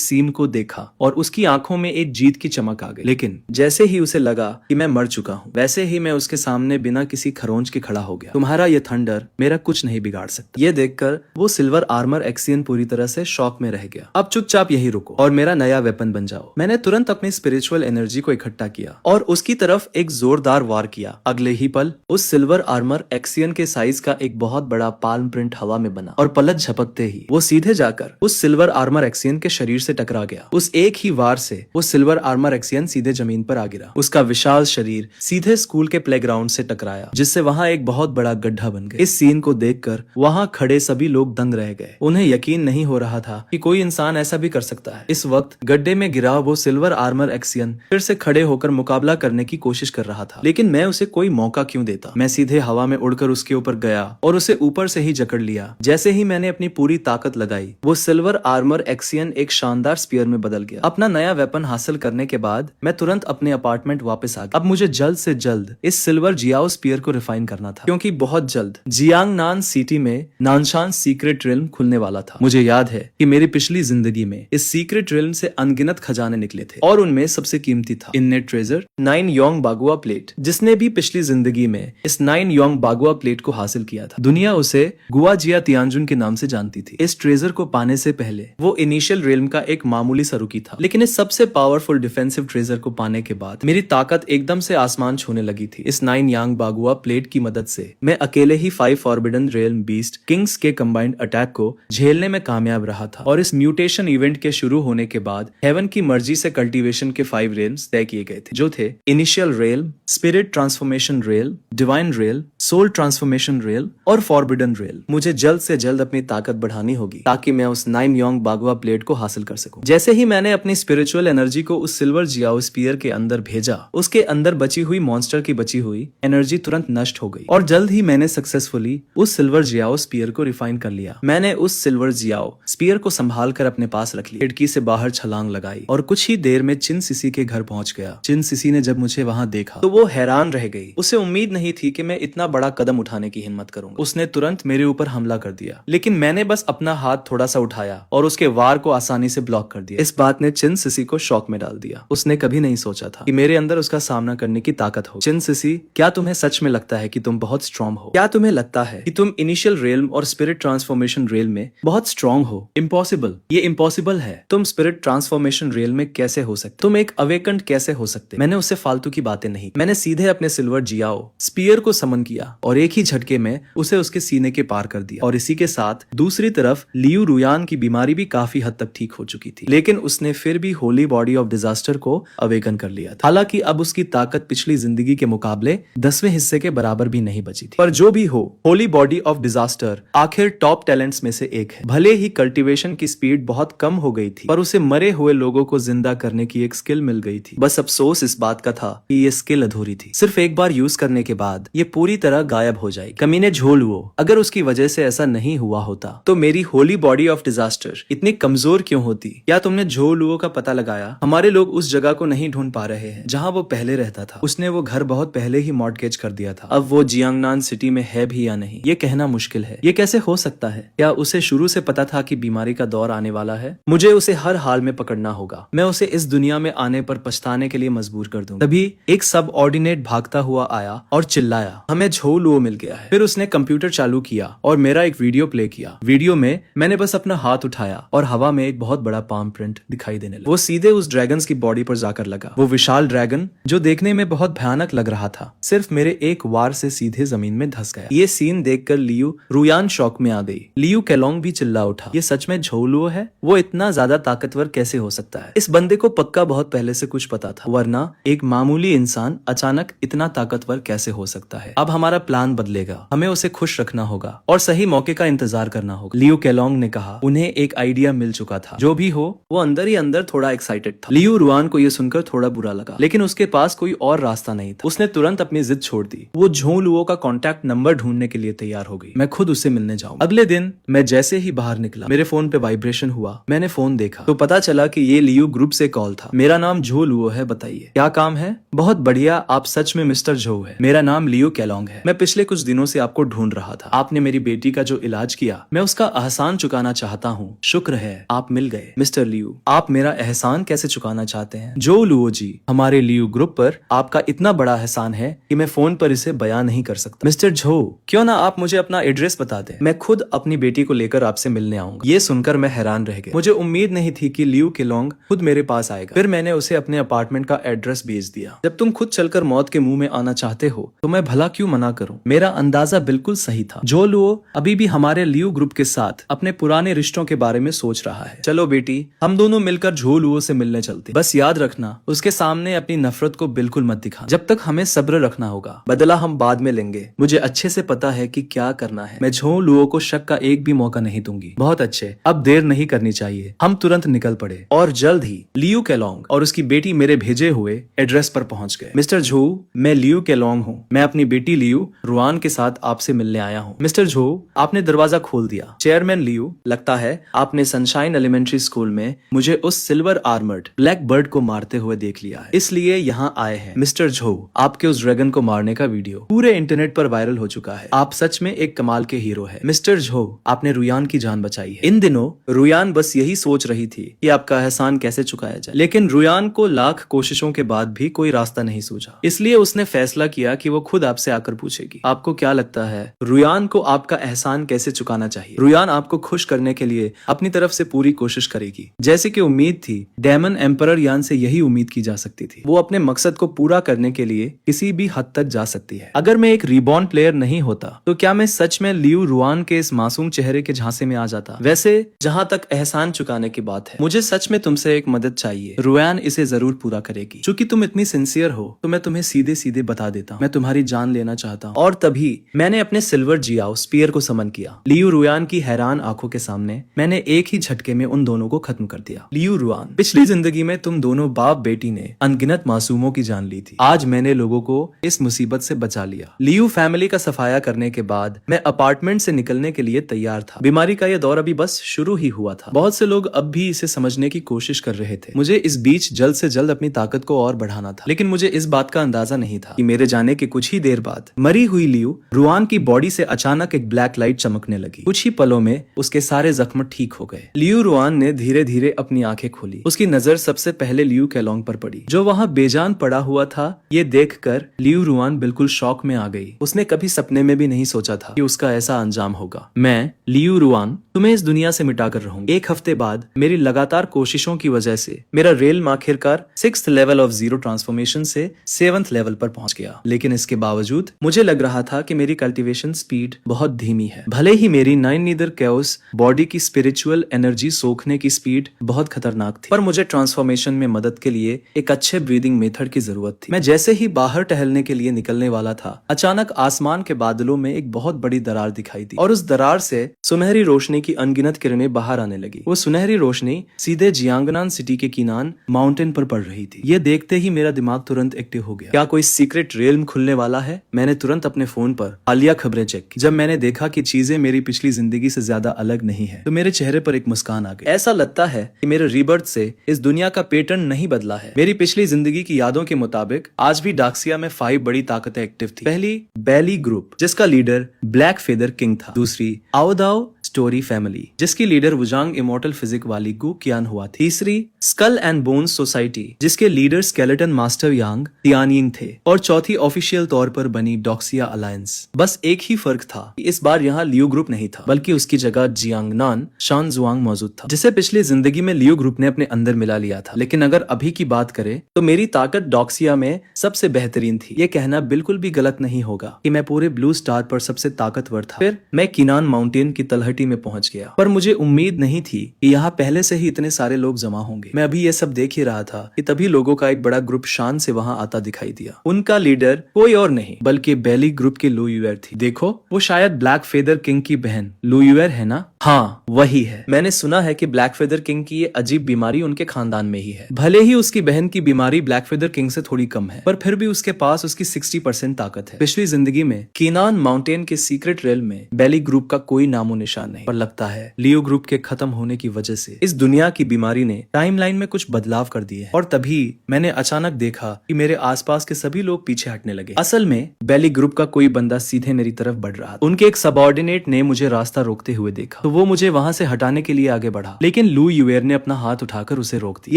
सीन को देखा और उसकी आंखों में एक जीत की चमक आ गई। लेकिन जैसे ही उसे लगा कि मैं मर चुका हूँ, वैसे ही मैं उसके सामने बिना किसी खरोंच के खड़ा हो गया। तुम्हारा ये थंडर मेरा कुछ नहीं बिगाड़ सकता। ये देखकर वो सिल्वर आर्मर एक्सियन पूरी तरह से शॉक में रह गया। अब चुपचाप यही रुको और मेरा नया वेपन बन जाओ। मैंने तुरंत अपनी स्पिरिचुअल एनर्जी को इकट्ठा किया और उसकी तरफ एक जोरदार वार किया। अगले ही पल उस सिल्वर आर्मर एक्सियन के साइज का एक बहुत बड़ा पाल्म प्रिंट हवा में बना और पलक झपकते ही वो सीधे जाकर उस सिल्वर आर्मर एक्सियन के शरीर से टकरा गया। उस एक ही वार से वो सिल्वर आर्मर एक्सियन सीधे जमीन पर आ गिरा। उसका विशाल शरीर सीधे स्कूल के प्लेग्राउंड से टकराया, जिससे वहां एक बहुत बड़ा गड्ढा बन गया। इस सीन को देखकर वहां खड़े सभी लोग दंग रह गए। उन्हें यकीन नहीं हो रहा था कि कोई इंसान ऐसा भी कर सकता है। इस वक्त गड्ढे में गिरा वो सिल्वर आर्मर एक्सियन फिर से खड़े होकर मुकाबला करने की कोशिश कर रहा था, लेकिन मैं उसे कोई मौका क्यों देता। मैं सीधे हवा में उड़कर उसके ऊपर गया और उसे ऊपर से ही जकड़ लिया। जैसे ही मैंने अपनी पूरी ताकत लगाई, वो सिल्वर आर्मर एक्सियन एक शानदार स्पीयर में बदल गया। अपना नया वेपन हासिल करने के बाद मैं तुरंत अपने अपार्टमेंट वापस आ गया। अब मुझे जल्द से जल्द इस सिल्वर जियाओ स्पीयर को रिफाइन करना था, क्योंकि बहुत जल्द जियांगनान सिटी में नानशान सीक्रेट रिल्म खुलने वाला था। मुझे याद है कि मेरी पिछली जिंदगी में इस सीक्रेट रिल्म से अनगिनत खजाने निकले थे और उनमें सबसे कीमती था innate treasure 9 Yong bagua plate. जिसने भी पिछली जिंदगी में इस 9 योंग बागुआ प्लेट को हासिल किया था, दुनिया उसे गुआ जिया तियानजुन के नाम से जानती थी। इस ट्रेजर को पाने से पहले वो इनिशियल रिल्म का एक मामूली सा रुकी था, लेकिन इस सबसे पावरफुल डिफेंसिव ट्रेजर को पाने के बाद मेरी ताकत एकदम से आसमान छूने लगी थी। इस 9 यांग बागुआ प्लेट की मदद से मैं अकेले ही 5 फॉरबिडन रियल्म बीस्ट किंग्स के कंबाइंड अटैक को झेलने में कामयाब रहा था। और इस म्यूटेशन इवेंट के शुरू होने के बाद हेवन की मर्जी से कल्टीवेशन के 5 रियल्म्स तय किए गए थे, जो थे initial realm, spirit transformation realm, divine realm, soul transformation realm और फॉरबिडन रियल्म। मुझे जल्द से जल्द अपनी ताकत बढ़ानी होगी ताकि मैं उस 9 योंग बागुआ प्लेट को हासिल कर सकूं। जैसे ही मैंने अपनी स्पिरिचुअल एनर्जी को उस सिल्वर जियाओ स्पीयर के अंदर भेजा, उसके अंदर बची हुई मॉन्स्टर की बची हुई एनर्जी तुरंत नष्ट हो गई और जल्द ही मैंने सक्सेसफुली उस सिल्वर जियाओ स्पीयर को रिफाइन कर लिया। मैंने उस सिल्वर जियाओ स्पीयर को संभाल कर अपने पास रख लिया, खिड़की से बाहर छलांग लगाई और कुछ ही देर में चिन सिसी के घर पहुंच गया। चिन सिसी ने जब मुझे वहां देखा तो वो हैरान रह गई। उसे उम्मीद नहीं थी कि मैं इतना बड़ा कदम उठाने की हिम्मत करूंगा। उसने तुरंत मेरे ऊपर हमला कर दिया, लेकिन मैंने बस अपना हाथ थोड़ा सा उठाया और उसके वार को आसानी से ब्लॉक कर दिया। इस बात ने चिन सिसी को शॉक में डाल दिया। उसने कभी नहीं सोचा था कि मेरे अंदर उसका सामना करने की ताकत हो। चिन सिसी, क्या तुम्हें सच में लगता है कि तुम बहुत स्ट्रॉन्ग हो? क्या तुम्हें लगता है कि तुम इनिशियल रियल्म और स्पिरिट ट्रांसफॉर्मेशन रियल्म में बहुत स्ट्रॉन्ग हो? इम्पॉसिबल, ये इम्पॉसिबल है। तुम स्पिरिट ट्रांसफॉर्मेशन रियल्म में कैसे हो सकते? तुम एक अवेकंड कैसे हो सकते? मैंने उससे फालतू की बातें नहीं, मैंने सीधे अपने सिल्वर जियाओ स्पीयर को समन किया और एक ही झटके में उसे उसके सीने के पार कर दिया। और इसी के साथ दूसरी तरफ लियू रुयान की बीमारी भी काफी हद तक ठीक हो चुकी थी, लेकिन उसने फिर भी होली बॉडी ऑफ डिजास्टर को अवेकन कर लिया था। हालांकि अब उसकी ताकत पिछली जिंदगी के मुकाबले 10वें हिस्से के बराबर भी नहीं बची थी। पर जो भी हो, होली बॉडी ऑफ डिजास्टर आखिर टॉप टैलेंट्स में से एक है। भले ही कल्टीवेशन की स्पीड बहुत कम हो गई थी, पर उसे मरे हुए लोगों को जिंदा करने की एक स्किल मिल गई थी। बस अफसोस इस बात का था कि ये स्किल अधूरी थी। सिर्फ एक बार यूज करने के बाद ये पूरी तरह गायब हो जाएगी। कमीने झोलुओ, अगर उसकी वजह से ऐसा नहीं हुआ होता तो मेरी होली बॉडी ऑफ डिजास्टर इतनी कमजोर क्यों होती? क्या तुमने झोलुओ का पता लगाया? हमारे लोग उस जगह को नहीं ढूंढ पा रहे हैं जहां वो पहले रहता था। उसने वो घर बहुत पहले ही मॉर्टगेज कर दिया था। अब वो जियांगनान सिटी में है भी या नहीं, ये कहना मुश्किल है। ये कैसे हो सकता है? क्या उसे शुरू से पता था कि बीमारी का दौर आने वाला है? मुझे उसे हर हाल में पकड़ना होगा। मैं उसे इस दुनिया में आने पर पछताने के लिए मजबूर कर दूंगा। तभी एक सब ऑर्डिनेट भागता हुआ आया और चिल्लाया, हमें झोलुओ मिल गया है। फिर उसने कंप्यूटर चालू किया और मेरा एक वीडियो प्ले किया। वीडियो में मैंने बस अपना हाथ उठाया और हवा में एक बहुत बड़ा पाम प्रिंट दिखाई देने लगा। वो सीधे उस ड्रैगन की बॉडी पर जाकर लगा। वो विशाल ड्रैगन जो देखने में बहुत भयानक लग रहा था, सिर्फ मेरे एक वार से सीधे जमीन में धंस गया। ये सीन देखकर लियू रुयान शॉक में आ गई। लियू केलोंग भी चिल्ला उठा, ये सच में झोलुओ है? वो इतना ज्यादा ताकतवर कैसे हो सकता है? इस बंदे को पक्का बहुत पहले से कुछ पता था, वरना एक मामूली इंसान अचानक इतना ताकतवर कैसे हो सकता है? अब हमारा प्लान बदलेगा। हमें उसे खुश रखना होगा और सही मौके का इंतजार करना होगा। लियू केलोंग ने कहा। उन्हें एक आइडिया मिल चुका था। जो भी हो, वो अंदर ही अंदर थोड़ा एक्साइटेड था। लियू रुआन को यह सुनकर थोड़ा बुरा लगा, लेकिन उसके पास कोई और रास्ता नहीं था। उसने तुरंत अपनी जिद छोड़ दी। वो झोलुओ का कॉन्टैक्ट नंबर ढूंढने के लिए तैयार हो गई। मैं खुद उससे मिलने जाऊंगा। अगले दिन मैं जैसे ही बाहर निकला, मेरे फोन पे वाइब्रेशन हुआ। मैंने फोन देखा तो पता चला कि ये लियू ग्रुप से कॉल था। मेरा नाम झोलुओ है, बताइए क्या काम है? बहुत बढ़िया, आप सच में मिस्टर झो है। मेरा नाम लियू केलोंग है। मैं पिछले कुछ दिनों से आपको ढूंढ रहा था। आपने मेरी बेटी का जो इलाज किया, मैं उसका एहसान चुकाना चाहता हूँ। शुक्र है आप मिल गए मिस्टर लियू। आप मेरा एहसान कैसे चुकाना चाहते हैं? जो लुओ जी, हमारे लियू ग्रुप पर आपका इतना बड़ा एहसान है कि मैं फोन पर इसे बयान नहीं कर सकता। मिस्टर झो, क्यों ना आप मुझे अपना एड्रेस बता दें, मैं खुद अपनी बेटी को लेकर आपसे मिलने आऊंगा। ये सुनकर मैं हैरान रह गया। मुझे उम्मीद नहीं थी कि लियू केलोंग खुद मेरे पास आएगा। फिर मैंने उसे अपने अपार्टमेंट का एड्रेस भेज दिया। जब तुम खुद चलकर मौत के मुंह में आना चाहते हो तो मैं भला क्यों मना करूं? मेरा अंदाजा बिल्कुल सही था। जो लुओ अभी भी हमारे लियू ग्रुप के साथ अपने पुराने रिश्तों के बारे में सोच रहा है। चलो बेटी, हम दोनों मिलकर झो लुओ से मिलने चलते। बस याद रखना, उसके सामने अपनी नफरत को बिल्कुल मत दिखा। जब तक हमें सब्र रखना होगा, बदला हम बाद में लेंगे। मुझे अच्छे से पता है कि क्या करना है। मैं झो लुओ को शक का एक भी मौका नहीं दूंगी। बहुत अच्छे, अब देर नहीं करनी चाहिए। हम तुरंत निकल पड़े और जल्द ही लियू केलोंग और उसकी बेटी मेरे भेजे हुए एड्रेस पर पहुंच गए। मिस्टर झो, मैं लियू केलोंग हूँ। मैं अपनी बेटी लियू रुआन के साथ आपसे मिलने आया हूँ। मिस्टर झो, आपने दरवाजा खोल दिया। चेयरमैन लियू, लगता है आपने सनशाइन एलिमेंट्री स्कूल में मुझे उस सिल्वर आर्मर्ड ब्लैक बर्ड को मारते हुए देख लिया है, इसलिए यहाँ आए हैं। मिस्टर झो, आपके उस ड्रैगन को मारने का वीडियो पूरे इंटरनेट पर वायरल हो चुका है। आप सच में एक कमाल के हीरो हैं। मिस्टर झो, आपने रुयान की जान बचाई है। इन दिनों रुयान बस यही सोच रही थी कि आपका एहसान कैसे चुकाया जाए, लेकिन रुयान को लाख कोशिशों के बाद भी कोई रास्ता नहीं सूझा। इसलिए उसने फैसला किया कि वो खुद आपसे आकर पूछेगी। आपको क्या लगता है रुयान को आपका एहसान कैसे चुकाना चाहिए? रुयान आपको खुश करने के लिए अपनी तरफ से पूरी कोशिश करेगी। जैसे कि उम्मीद थी, डेमन एम्परर यान से यही उम्मीद की जा सकती थी। वो अपने मकसद को पूरा करने के लिए किसी भी हद तक जा सकती है। अगर मैं एक रिबॉर्न प्लेयर नहीं होता तो क्या मैं सच में लियू रुआन के इस मासूम चेहरे के झांसे में आ जाता? वैसे जहाँ तक एहसान चुकाने की बात है, मुझे सच में तुमसे एक मदद चाहिए। रुआन इसे जरूर पूरा करेगी। चूंकि तुम इतनी सिंसियर हो तो मैं तुम्हें सीधे सीधे बता देता हूँ, मैं तुम्हारी जान लेना चाहता हूँ। और तभी मैंने अपने सिल्वर जियाओ स्पीयर को समन किया। लियू रुआन की हैरान आंखों के सामने मैंने एक ही झटके में उन दोनों को खत्म कर दिया। लियू रुआन, पिछली जिंदगी में तुम दोनों बाप बेटी ने अनगिनत मासूमों की जान ली थी। आज मैंने लोगों को इस मुसीबत से बचा लिया। लियू फैमिली का सफाया करने के बाद मैं अपार्टमेंट से निकलने के लिए तैयार था। बीमारी का यह दौर अभी बस शुरू ही हुआ था। बहुत से लोग अब भी इसे समझने की कोशिश कर रहे थे। मुझे इस बीच जल्द से जल्द अपनी ताकत को और बढ़ाना था, लेकिन मुझे इस बात का अंदाजा नहीं था कि मेरे जाने के कुछ ही देर बाद मरी हुई लियू रुआन की बॉडी से अचानक एक ब्लैक लाइट चमकने लगी। कुछ ही पलों में उसके सारे जख्म ठीक हो गए। लियू रुआन ने धीरे धीरे अपनी आंखें खोली। उसकी नजर सबसे पहले लियू केलोंग पर पड़ी, जो वहाँ बेजान पड़ा हुआ था। ये देखकर लियू रुआन बिल्कुल शॉक में आ गई। उसने कभी सपने में भी नहीं सोचा था कि उसका ऐसा अंजाम होगा। मैं लियू रुआन तुम्हें इस दुनिया से मिटा कर रहूंगी। एक हफ्ते बाद मेरी लगातार कोशिशों की वजह से मेरा रेल आखिरकार 6th level of zero transformation से 7th लेवल पर पहुंच गया। लेकिन इसके बावजूद मुझे लग रहा था कि मेरी कल्टीवेशन स्पीड बहुत धीमी है। भले ही मेरी 9 नीदर कैओस बॉडी की स्पिरिचुअल एनर्जी सोखने की स्पीड बहुत खतरनाक थी, पर मुझे ट्रांसफॉर्मेशन में मदद के लिए एक अच्छे ब्रीदिंग मेथड की जरूरत थी। मैं जैसे ही बाहर टहलने के लिए निकलने वाला था, अचानक आसमान के बादलों में एक बहुत बड़ी दरार दिखाई दी और उस दरार से सुनहरी रोशनी की अनगिनत किरणें बाहर आने लगी। वो सुनहरी रोशनी सीधे जियांगनान सिटी के किनान माउंटेन पर पड़ रही थी। ये देखते ही मेरा दिमाग तुरंत एक्टिव हो गया। क्या कोई सीक्रेट रेल्म खुलने वाला है? मैंने तुरंत अपने फोन पर हालिया खबरें चेक की। जब मैंने देखा कि चीजें मेरी पिछली जिंदगी से ज्यादा अलग नहीं है, तो मेरे चेहरे पर एक मुस्कान आ गई। ऐसा लगता है कि मेरे रीबर्थ से इस दुनिया का पैटर्न नहीं बदला है। मेरी पिछली जिंदगी की यादों के मुताबिक आज भी डाक्सिया में 5 बड़ी ताकतें एक्टिव थी। पहली, बैली ग्रुप, जिसका लीडर ब्लैक फेदर किंग था। दूसरी, आओदाओ स्टोरी फैमिली, जिसकी लीडर वुजांग इमोर्टल फिजिक वाली गु कियान हुआ थी। तीसरी, स्कल एंड बोन्स सोसाइटी, जिसके लीडर स्केलेटन मास्टर यांग तियानिंग थे। और चौथी, ऑफिशियल तौर पर बनी डॉक्सिया अलायंस। बस एक ही फर्क था कि इस बार यहाँ लियू ग्रुप नहीं था, बल्कि उसकी जगह जियांगनान शानजुआंग मौजूद था, जिसे पिछली जिंदगी में लियू ग्रुप ने अपने अंदर मिला लिया था। लेकिन अगर अभी की बात करें तो मेरी ताकत डॉक्सिया में सबसे बेहतरीन थी। ये कहना बिल्कुल भी गलत नहीं होगा कि मैं पूरे ब्लू स्टार पर सबसे ताकतवर था। फिर मैं किनान माउंटेन की तलहटी में पहुंच गया, पर मुझे उम्मीद नहीं थी कि यहाँ पहले से ही इतने सारे लोग जमा होंगे। मैं अभी ये सब देख ही रहा था कि तभी लोगों का एक बड़ा ग्रुप शान से वहाँ आता दिखाई दिया। उनका लीडर कोई और नहीं बल्कि बैली ग्रुप की लू यूएर थी। देखो, वो शायद ब्लैक फेदर किंग की बहन लू यूएर है ना? हाँ वही है। मैंने सुना है कि ब्लैक फेदर किंग की ये अजीब बीमारी उनके खानदान में ही है। भले ही उसकी बहन की बीमारी ब्लैक फेदर किंग से थोड़ी कम है, पर फिर भी उसके पास उसकी 60% ताकत है। पिछली जिंदगी में कीनान माउंटेन के सीक्रेट रेल में बेली ग्रुप का कोई नामो निशान नहीं, पर लगता है लियो ग्रुप के खत्म होने की वजह से इस दुनिया की बीमारी ने टाइमलाइन में कुछ बदलाव कर दिए हैं। और तभी मैंने अचानक देखा कि मेरे आसपास के सभी लोग पीछे हटने लगे। असल में बेली ग्रुप का कोई बंदा सीधे मेरी तरफ बढ़ रहा था। उनके एक सबऑर्डिनेट ने मुझे रास्ता रोकते हुए देखा तो वो मुझे वहां से हटाने के लिए आगे बढ़ा, लेकिन लू यूएर ने अपना हाथ उठाकर उसे रोक दिया।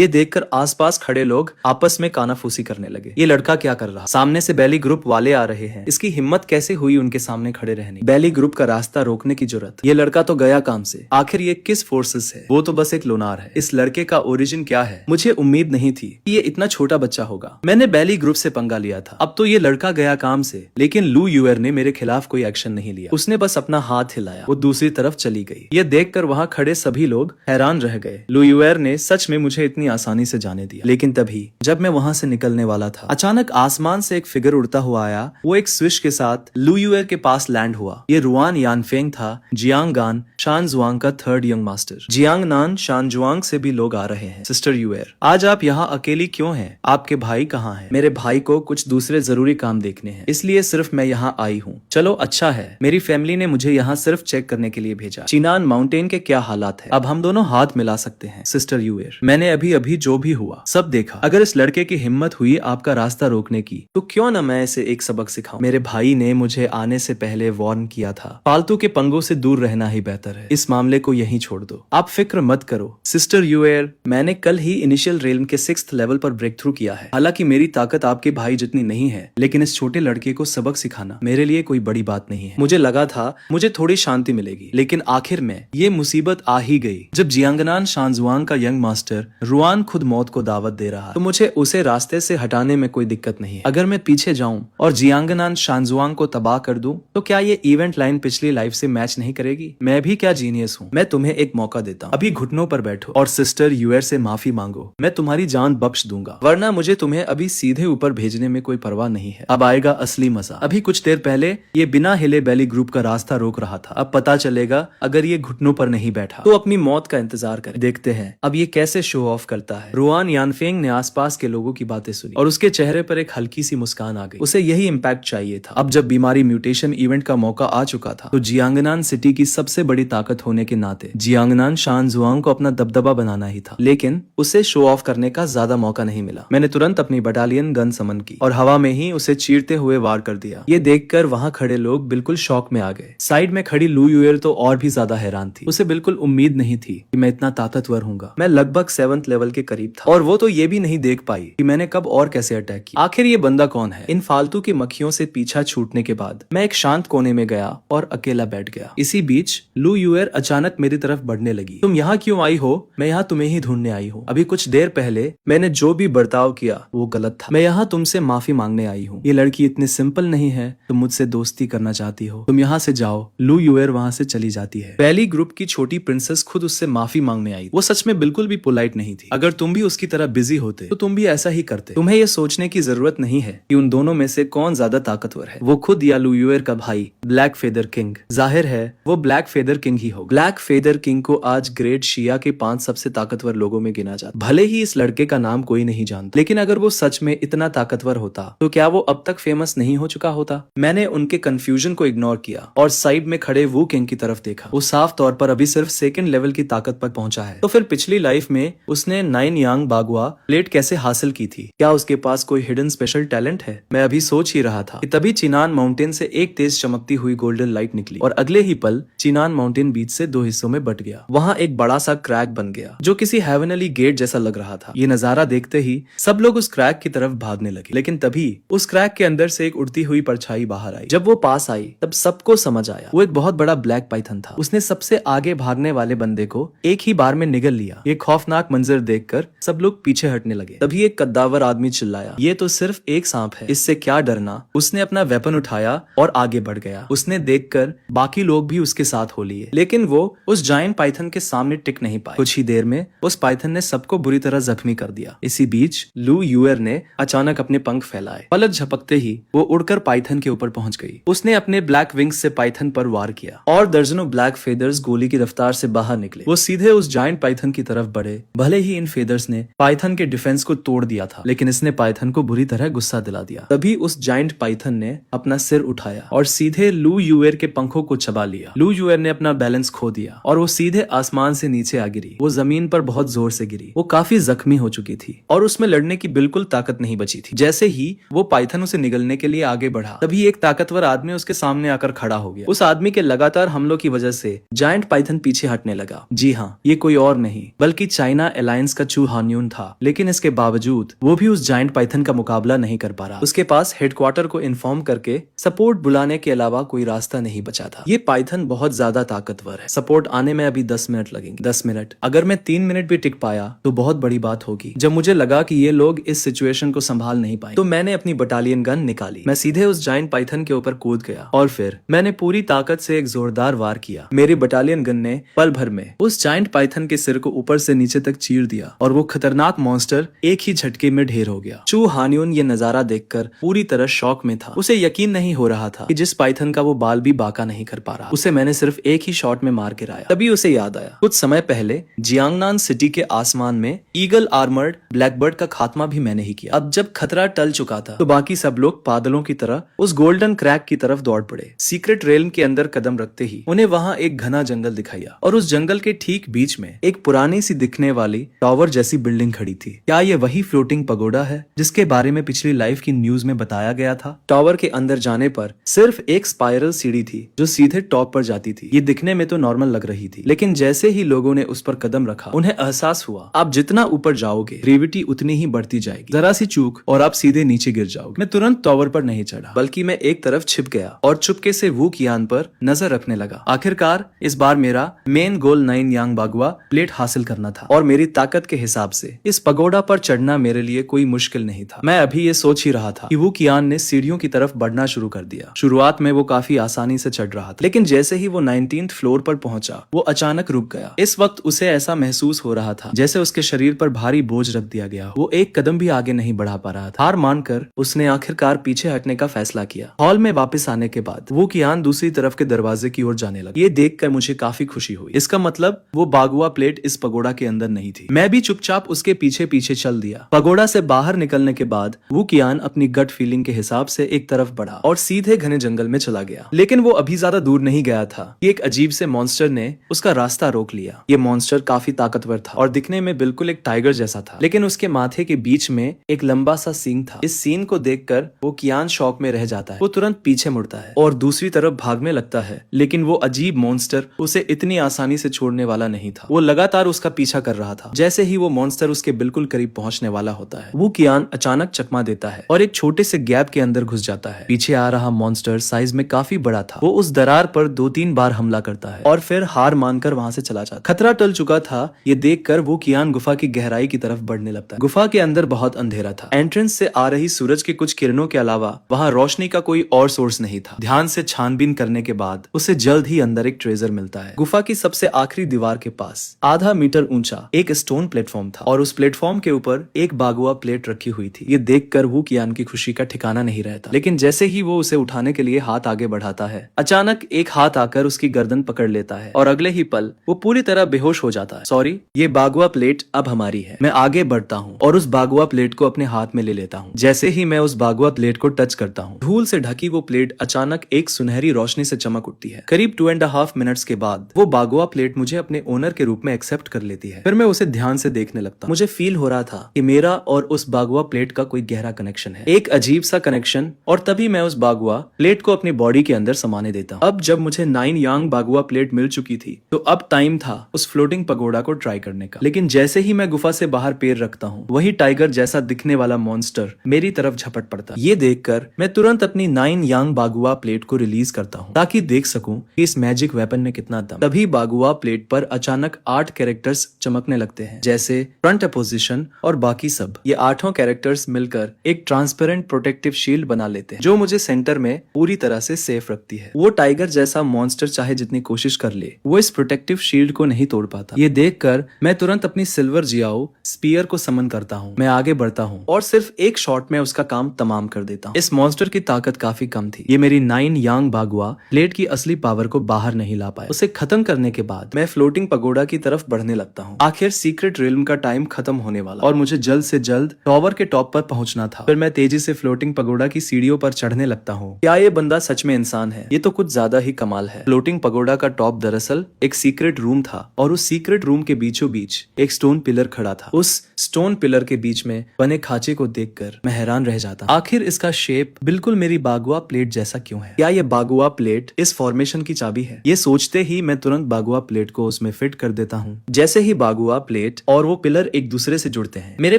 ये देखकर आसपास खड़े लोग आपस में कानाफूसी करने लगे। ये लड़का क्या कर रहा? सामने से बेली ग्रुप वाले आ रहे हैं, इसकी हिम्मत कैसे हुई उनके सामने खड़े रहने? बेली ग्रुप का रास्ता रोकने की जरूरत? ये लड़का तो गया काम से। आखिर ये किस फोर्सेस है? वो तो बस एक लोनार है। इस लड़के का ओरिजिन क्या है? मुझे उम्मीद नहीं थी कि ये इतना छोटा बच्चा होगा। मैंने बेली ग्रुप से पंगा लिया था, अब तो ये लड़का गया काम से, लेकिन लू यूएर ने मेरे खिलाफ कोई एक्शन नहीं लिया। उसने बस अपना हाथ हिलाया, वो दूसरी तरफ चली गई। ये देखकर वहां खड़े सभी लोग हैरान रह गए। लू यूएर ने सच में मुझे इतनी आसानी से जाने दिया। लेकिन तभी जब मैं वहां से निकलने वाला था, अचानक आसमान से एक फिगर उड़ता हुआ आया। वो एक स्विश के साथ लू यूएर के पास लैंड हुआ। ये रुआन यानफेंग था, जियांगान शानजुआंग का थर्ड यंग मास्टर। जियांगनान शानजुआंग से भी लोग आ रहे हैं। सिस्टर यूएर, आज आप यहाँ अकेली क्यों हैं? आपके भाई कहाँ हैं? मेरे भाई को कुछ दूसरे जरूरी काम देखने हैं, इसलिए सिर्फ मैं यहाँ आई हूँ। चलो अच्छा है, मेरी फैमिली ने मुझे यहाँ सिर्फ चेक करने के लिए भेजा। चिनान माउंटेन के क्या हालात है? अब हम दोनों हाथ मिला सकते हैं। सिस्टर यूएर, मैंने अभी अभी जो भी हुआ सब देखा। अगर इस लड़के की हिम्मत हुई आपका रास्ता रोकने की, तो क्यों न मैं इसे एक सबक सिखाऊं। मेरे भाई ने मुझे आने से पहले वार्न किया था, फालतू के पंगों से दूर रहना ही बेहतर है। इस मामले को यहीं छोड़ दो, आप फिक्र मत करो। सिस्टर यूएर, मैंने कल ही इनिशियल रेलम के 6th लेवल पर ब्रेक थ्रू किया है। हालांकि मेरी ताकत आपके भाई जितनी नहीं है, लेकिन इस छोटे लड़के को सबक सिखाना मेरे लिए कोई बड़ी बात नहीं है। मुझे लगा था मुझे थोड़ी शांति मिलेगी, लेकिन आखिर में ये मुसीबत आ ही गई। जब जियांगनान शानजुआंग का यंग मास्टर रुआन खुद मौत को दावत दे रहा, तो मुझे उसे रास्ते से हटाने में कोई दिक्कत नहीं है। अगर मैं पीछे जाऊं और जियांगनान शानजुआंग को तबाह कर दूं, तो क्या ये इवेंट लाइन पिछली लाइफ से मैच नहीं करेगी? मैं भी क्या जीनियस हूँ। मैं तुम्हें एक मौका देता हूँ, अभी घुटनों पर बैठो और सिस्टर यूएर से माफी मांगो। मैं तुम्हारी जान बख्श दूंगा, वरना मुझे तुम्हें अभी सीधे ऊपर भेजने में कोई परवाह नहीं है। अब आएगा असली मजा। अभी कुछ देर पहले ये बिना हिले बेली ग्रुप का रास्ता रोक रहा था, अब पता चलेगा अगर ये घुटनों पर नहीं बैठा तो अपनी मौत का इंतजार करे। देखते हैं अब ये कैसे शो ऑफ करता है। रुआन यानफेंग ने आसपास के लोगों की बातें सुनी और उसके चेहरे पर एक हल्की सी मुस्कान आ गई। उसे यही इम्पैक्ट चाहिए था। अब जब बीमारी म्यूटेशन इवेंट का मौका आ चुका था, तो जियांगनान सिटी की सबसे बड़ी ताकत होने के नाते जियांगनान शानजुआंग को अपना दबदबा बनाना ही था, लेकिन उसे शो ऑफ करने का ज्यादा मौका नहीं मिला। मैंने तुरंत अपनी बटालियन गन समन की और हवा में ही उसे चीरते हुए वार कर दिया। ये देखकर वहां खड़े लोग बिल्कुल शॉक में आ गए। साइड में खड़ी लू यूएर तो और भी ज्यादा हैरान थी। उसे बिल्कुल उम्मीद नहीं थी कि मैं इतना ताकतवर हूँगा। मैं लगभग 7th लेवल के करीब था और वो तो ये भी नहीं देख पाई कि मैंने कब और कैसे अटैक किया। आखिर ये बंदा कौन है? इन फालतू की मक्खियों से पीछा छूटने के बाद मैं एक शांत कोने में गया और अकेला बैठ गया। इसी बीच लू यूएर अचानक मेरी तरफ बढ़ने लगी। तुम यहाँ क्यों आई हो? मैं यहाँ तुम्हें ही ढूंढने आई हूँ। अभी कुछ देर पहले मैंने जो भी बर्ताव किया वो गलत था। मैं यहाँ तुमसे माफी मांगने आई हूँ। ये लड़की इतनी सिंपल नहीं है। तुम मुझसे दोस्ती करना चाहती हो, तुम यहाँ से जाओ। लू यूएर वहाँ से चली जाती है। पहली ग्रुप की छोटी प्रिंसेस खुद उससे माफी मांगने आई। वो सच में बिल्कुल भी पोलाइट नहीं थी। अगर तुम भी उसकी तरह बिजी होते तो तुम भी ऐसा ही करते। तुम्हें ये सोचने की जरूरत नहीं है कि उन दोनों में से कौन ज्यादा ताकतवर है, वो खुद या लू यूएर का भाई ब्लैक फेदर किंग। जाहिर है वो ब्लैक फेदर किंग ही होगा। ब्लैक फेदर किंग को आज ग्रेट शिया के 5 सबसे ताकतवर लोगों में गिना जाता। भले ही इस लड़के का नाम कोई नहीं जानता, लेकिन अगर वो सच में इतना ताकतवर होता तो क्या वो अब तक फेमस नहीं हो चुका होता? मैंने उनके कंफ्यूजन को इग्नोर किया और साइड में खड़े वू किंग की तरफ देखा। वो साफ तौर पर अभी सिर्फ 2nd लेवल की ताकत पर पहुंचा है। तो फिर पिछली लाइफ में उसने 9 यांग बागुआ प्लेट कैसे हासिल की थी? क्या उसके पास कोई हिडन स्पेशल टैलेंट है? मैं अभी सोच ही रहा था कि तभी चिनान माउंटेन से एक तेज चमकती हुई गोल्डन लाइट निकली और अगले ही पल चिनान माउंटेन बीच से 2 हिस्सों में बट गया। वहाँ एक बड़ा सा क्रैक बन गया जो किसी हेवनली गेट जैसा लग रहा था। ये नजारा देखते ही सब लोग उस क्रैक की तरफ भागने लगे, लेकिन तभी उस क्रैक के अंदर से एक उड़ती हुई परछाई बाहर आई। जब वो पास आई तब सबको समझ आया वो एक बहुत बड़ा ब्लैक पाइथन था। उसने सबसे आगे भागने वाले बंदे को एक ही बार में निगल लिया। ये खौफनाक मंजर देखकर सब लोग पीछे हटने लगे। तभी एक कद्दावर आदमी चिल्लाया, ये तो सिर्फ एक सांप है, इससे क्या डरना। उसने अपना वेपन उठाया और आगे बढ़ गया। उसने देखकर बाकी लोग भी उसके साथ हो लिए, लेकिन वो उस जायंट पाइथन के सामने टिक नहीं पाए। कुछ ही देर में उस पाइथन ने सबको बुरी तरह जख्मी कर दिया। इसी बीच लू यूएर ने अचानक अपने पंख फैलाए। पलक झपकते ही वो उड़कर पाइथन के ऊपर पहुंच गई। उसने अपने ब्लैक विंग्स से पाइथन पर वार किया और दर्जनों ब्लैक फेदर्स गोली की रफ्तार से बाहर निकले। वो सीधे उस जायंट पाइथन की तरफ बढ़े। भले ही इन फेदर्स ने पाइथन के डिफेंस को तोड़ दिया था, लेकिन इसने पाइथन को बुरी तरह गुस्सा दिला दिया। तभी उस जायंट पाइथन ने अपना सिर उठाया और सीधे लू यूएर के पंखों को चबा लिया। लू यूएर ने अपना बैलेंस खो दिया और वो सीधे आसमान से नीचे आ गिरी। वो जमीन पर बहुत जोर से गिरी। वो काफी जख्मी हो चुकी थी और उसमें लड़ने की बिल्कुल ताकत नहीं बची थी। जैसे ही वो पाइथन उसे निगलने के लिए आगे बढ़ा, तभी एक ताकतवर आदमी उसके सामने आकर खड़ा हो गया। उस आदमी के लगातार हमलों की वजह से जायंट पाइथन पीछे हटने लगा। जी हाँ, ये कोई और नहीं बल्कि चाइना अलायंस का चू हान्यून था। लेकिन इसके बावजूद वो भी उस जायंट पाइथन का मुकाबला नहीं कर पा रहा। उसके पास हेडक्वार्टर को इन्फॉर्म करके सपोर्ट बुलाने के अलावा कोई रास्ता नहीं बचा था। ये पाइथन बहुत ज्यादा ताकतवर है। सपोर्ट आने में अभी 10 मिनट लगेंगे। 10 मिनट, अगर मैं 3 मिनट भी टिक पाया तो बहुत बड़ी बात होगी। जब मुझे लगा कि ये लोग इस सिचुएशन को संभाल नहीं पाए तो मैंने अपनी बटालियन गन निकाली। मैं सीधे उस जायंट पाइथन के ऊपर कूद गया और फिर मैंने पूरी ताकत से एक जोरदार वार किया। मेरी बटालियन गन ने पल भर में उस जायंट पाइथन के सिर को ऊपर से नीचे तक चीर दिया और वो खतरनाक मॉन्स्टर एक ही झटके में ढेर हो गया। चू हान्यून ये नजारा देखकर पूरी तरह शॉक में था। उसे यकीन नहीं हो रहा था कि जिस पाइथन का वो बाल भी बाका नहीं कर पा रहा, उसे मैंने सिर्फ एक ही शॉट में मार गिराया। तभी उसे याद आया कुछ समय पहले जियांगनान सिटी के आसमान में ईगल आर्मर्ड ब्लैकबर्ड का खात्मा भी मैंने ही किया। अब जब खतरा टल चुका था तो बाकी सब लोग पागलों की तरह उस गोल्डन क्रैक की तरफ दौड़ पड़े। सीक्रेट रेलम के अंदर कदम रखते ही उन्हें वहां एक घना जंगल दिखाया और उस जंगल के ठीक बीच में एक पुरानी सी दिखने वाली टावर जैसी बिल्डिंग खड़ी थी। क्या ये वही फ्लोटिंग पगोडा है जिसके बारे में पिछली लाइफ की न्यूज में बताया गया था? टावर के अंदर जाने पर सिर्फ एक स्पाइरल सीढ़ी थी जो सीधे टॉप पर जाती थी। ये दिखने में तो नॉर्मल लग रही थी, लेकिन जैसे ही लोगों ने उस पर कदम रखा उन्हें एहसास हुआ आप जितना ऊपर जाओगे ग्रेविटी उतनी ही बढ़ती जाएगी। जरा सी चूक और आप सीधे नीचे गिर जाओगे। मैं तुरंत टावर पर नहीं चढ़ा, बल्कि मैं एक तरफ छिप गया और चुपके से वू कियान पर नजर रखने लगा। आखिरकार इस बार मेरा मेन गोल 9 यांग बागुआ प्लेट हासिल करना था और मेरी ताकत के हिसाब से इस पगोडा पर चढ़ना मेरे लिए कोई मुश्किल नहीं था। मैं अभी ये सोच ही रहा था कि वू कियान ने सीढ़ियों की तरफ बढ़ना शुरू कर दिया। शुरुआत में वो काफी आसानी से चढ़ रहा था, लेकिन जैसे ही वो 19th फ्लोर पर पहुंचा वो अचानक रुक गया। इस वक्त उसे ऐसा महसूस हो रहा था जैसे उसके शरीर पर भारी बोझ रख दिया गया। वो एक कदम भी आगे नहीं बढ़ा पा रहा था। हार मानकर उसने आखिरकार पीछे हटने का फैसला किया। हॉल में वापस आने के बाद वो कियान दूसरी तरफ के दरवाजे की ओर जाने लगा। ये देखकर मुझे काफी खुशी हुई। इसका मतलब वो बागुआ प्लेट इस पगोडा के अंदर नहीं थी। मैं भी चुपचाप उसके पीछे पीछे चल दिया। पगोडा से बाहर निकलने के बाद वो कियान अपनी गट फीलिंग के हिसाब से एक तरफ बढ़ा और सीधे घने जंगल में चला गया। लेकिन वो अभी ज्यादा दूर नहीं गया था कि एक अजीब से मॉन्स्टर ने उसका रास्ता रोक लिया। ये मॉन्स्टर काफी ताकतवर था और दिखने में बिल्कुल एक टाइगर जैसा था, लेकिन उसके माथे के बीच में एक लंबा सा सींग था। इस सीन को देखकर वो कियान शॉक में रह जाता है। वो तुरंत पीछे मुड़ता है और दूसरी तरफ भागने लगता है, लेकिन वो अजीब मॉन्स्टर उसे इतनी आसानी से छोड़ने वाला नहीं था। वो लगातार उसका पीछा कर रहा था। जैसे ही वो मॉन्स्टर उसके बिल्कुल करीब पहुंचने वाला होता है वो कियान अचानक चकमा देता है और एक छोटे से गैप के अंदर घुस जाता है। पीछे आ रहा मॉन्स्टर साइज में काफी बड़ा था। वो उस दरार पर 2-3 बार हमला करता है और फिर हार मानकर वहां से चला जाता। खतरा टल चुका था ये देखकर वो कियान गुफा की गहराई की तरफ बढ़ने लगता है। गुफा के अंदर बहुत अंधेरा था। एंट्रेंस से आ रही सूरज की कुछ किरणों के अलावा वहां रोशनी का कोई और सोर्स नहीं था। ध्यान से छानबीन करने के बाद उसे जल्द ही अंदर एक ट्रेजर मिलता है। गुफा की सबसे आखिरी दीवार के पास आधा मीटर ऊंचा एक स्टोन प्लेटफॉर्म था और उस प्लेटफॉर्म के ऊपर एक बागुआ प्लेट रखी हुई थी। ये देखकर वो कियान की खुशी का ठिकाना नहीं रहता, लेकिन जैसे ही वो उसे उठाने के लिए हाथ आगे बढ़ाता है अचानक एक हाथ आकर उसकी गर्दन पकड़ लेता है और अगले ही पल वो पूरी तरह बेहोश हो जाता है। सॉरी, ये बागुआ प्लेट अब हमारी है। मैं आगे बढ़ता हूँ और उस बागुआ प्लेट को अपने हाथ में ले लेता हूँ। जैसे ही मैं उस बागुआ प्लेट को टच करता हूँ धूल से ढकी वो प्लेट अचानक एक सुनहरी रोशनी से चमक उठती है। करीब 2.5 मिनट्स के बाद वो बागुआ प्लेट मुझे अपने ओनर के रूप में एक्सेप्ट कर लेती है। फिर मैं उसे ध्यान से देखने लगता हूँ। मुझे फील हो रहा था कि मेरा और उस बागुआ प्लेट का कोई गहरा कनेक्शन है, एक अजीब सा कनेक्शन। और तभी मैं उस बागुआ प्लेट को अपनी बॉडी के अंदर समाने देता हूँ। अब जब मुझे 9 यांग बागुआ प्लेट मिल चुकी थी तो अब टाइम था उस फ्लोटिंग पगोडा को ट्राई करने का। लेकिन जैसे ही मैं गुफा से बाहर पैर रखता हूँ वही टाइगर जैसा दिखने वाला मॉन्स्टर मेरी तरफ झपट पड़ता। ये देखकर मैं तुरंत अपनी 9 यांग बागुआ प्लेट को रिलीज करता हूँ ताकि देख सकूं कि इस मैजिक वेपन में कितना दम। तभी बागुआ प्लेट पर अचानक 8 कैरेक्टर्स चमकने लगते हैं, जैसे फ्रंट अपोजिशन और बाकी सब। ये 8 कैरेक्टर्स मिलकर एक ट्रांसपेरेंट प्रोटेक्टिव शील्ड बना लेते हैं जो मुझे सेंटर में पूरी तरह से सेफ रखती है। वो टाइगर जैसा मॉन्स्टर चाहे जितनी कोशिश कर ले वो इस प्रोटेक्टिव शील्ड को नहीं तोड़ पाता। ये देखकर मैं तुरंत अपनी सिल्वर जियाओ स्पीयर को समन करता हूँ। मैं आगे बढ़ता हूँ और सिर्फ एक शॉट में उसका काम तमाम कर देता हूँ। इस मॉन्स्टर की ताकत काफी कम थी। ये मेरी 9 यांग बागुआ प्लेट की असली पावर को बाहर नहीं हिला पाया। उसे खत्म करने के बाद मैं फ्लोटिंग पगोडा की तरफ बढ़ने लगता हूँ। आखिर सीक्रेट रेल्म का टाइम खत्म होने वाला और मुझे जल्द से जल्द टॉवर के टॉप पर पहुंचना था। फिर मैं तेजी से फ्लोटिंग पगोडा की सीढ़ियों पर चढ़ने लगता हूँ। क्या ये बंदा सच में इंसान है? ये तो कुछ ज्यादा ही कमाल है। फ्लोटिंग पगोडा का टॉप दरअसल एक सीक्रेट रूम था और उस सीक्रेट रूम के बीचों बीच एक स्टोन पिलर खड़ा था। उस स्टोन पिलर के बीच में बने खांचे को देखकर मैं हैरान रह जाता। आखिर इसका शेप बिल्कुल मेरी बागुआ प्लेट जैसा क्यों है? क्या ये बागुआ प्लेट इस फॉर्मेशन की चाबी है? ये सोचते ही मैं तुरंत बागुआ प्लेट को उसमें फिट कर देता हूँ। जैसे ही बागुआ प्लेट और वो पिलर एक दूसरे से जुड़ते हैं, मेरे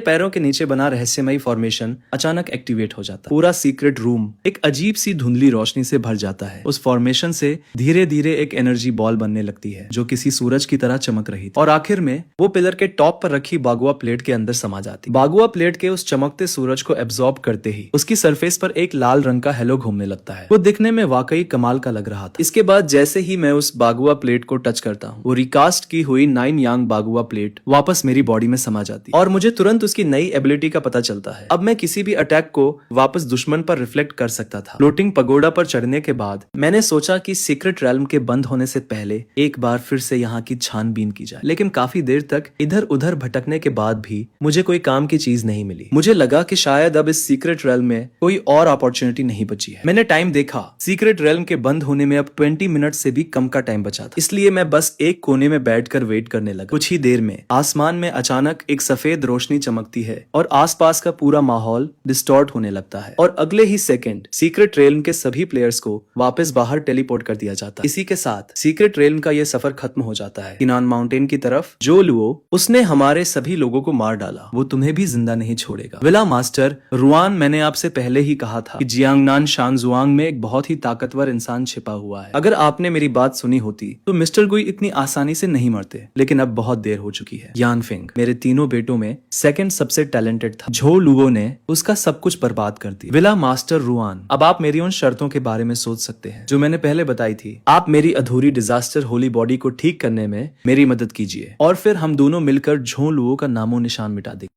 पैरों के नीचे बना रहस्यमयी फॉर्मेशन अचानक एक्टिवेट हो जाता है। पूरा सीक्रेट रूम एक अजीब सी धुंधली रोशनी से भर जाता है। उस फॉर्मेशन से धीरे धीरे एक एनर्जी बॉल बनने लगती है जो किसी सूरज की तरह चमक रही थी और आखिर में वो पिलर के टॉप पर रखी बागुआ प्लेट के अंदर समा जाती। बागुआ प्लेट के उस चमकते सूरज को एब्जॉर्ब करते ही उसकी सरफेस पर एक लाल रंग का हेलो घूमने लगता है। वो दिखने में वाकई कमाल का लग रहा था। इसके बाद जैसे ही मैं उस बागुआ प्लेट को टच करता हूँ, वो रिकास्ट की हुई 9 यांग बागुआ प्लेट वापस मेरी बॉडी में समा जाती है और मुझे तुरंत उसकी नई एबिलिटी का पता चलता है। अब मैं किसी भी अटैक को वापस दुश्मन पर रिफ्लेक्ट कर सकता था। फ्लोटिंग पगोडा पर चढ़ने के बाद मैंने सोचा कि सीक्रेट रेल्म के बंद होने से पहले एक बार फिर से यहाँ की छानबीन की जाए, लेकिन काफी देर तक इधर उधर भटकने के बाद भी मुझे कोई काम की चीज नहीं मिली। मुझे लगा कि शायद अब इस सीक्रेट रेल्म में कोई और अपॉर्चुनिटी नहीं बची है। मैंने टाइम देखा, सीक्रेट रेल्म के बंद होने में अब 20 मिनट से भी कम का टाइम बचा था, इसलिए मैं बस एक कोने में बैठकर वेट करने लगा। कुछ ही देर में आसमान में अचानक एक सफेद रोशनी चमकती है और आसपास का पूरा माहौल डिस्टॉर्ट होने लगता है और अगले ही सेकंड सीक्रेट रेल्म के सभी प्लेयर्स को वापस बाहर टेलीपोर्ट कर दिया जाता है। इसी के साथ सीक्रेट रेल्म का यह सफर खत्म हो जाता है। किनान माउंटेन की तरफ जो लुओ, उसने हमारे सभी लोगों को मार डाला, वो तुम्हें भी जिंदा नहीं छोड़ेगा। विला मास्टर रुआन, मैंने आपसे पहले ही कहा था कि जियांगनान शानजुआंग में एक बहुत ही ताकतवर इंसान छिपा हुआ है। अगर आपने मेरी बात सुनी होती तो मिस्टर गुई इतनी आसानी से नहीं मरते, लेकिन अब बहुत देर हो चुकी है। यानफिंग मेरे तीनों बेटों में सेकंड सबसे टैलेंटेड था। झो लुओ ने उसका सब कुछ बर्बाद कर दिया। विला मास्टर रुआन, अब आप मेरी उन शर्तों के बारे में सोच सकते हैं जो मैंने पहले बताई थी। आप मेरी अधूरी डिजास्टर होली बॉडी को ठीक करने में मेरी मदद कीजिए और फिर हम दोनों मिलकर झो लुओ का नामो निशान मिटा देंगे।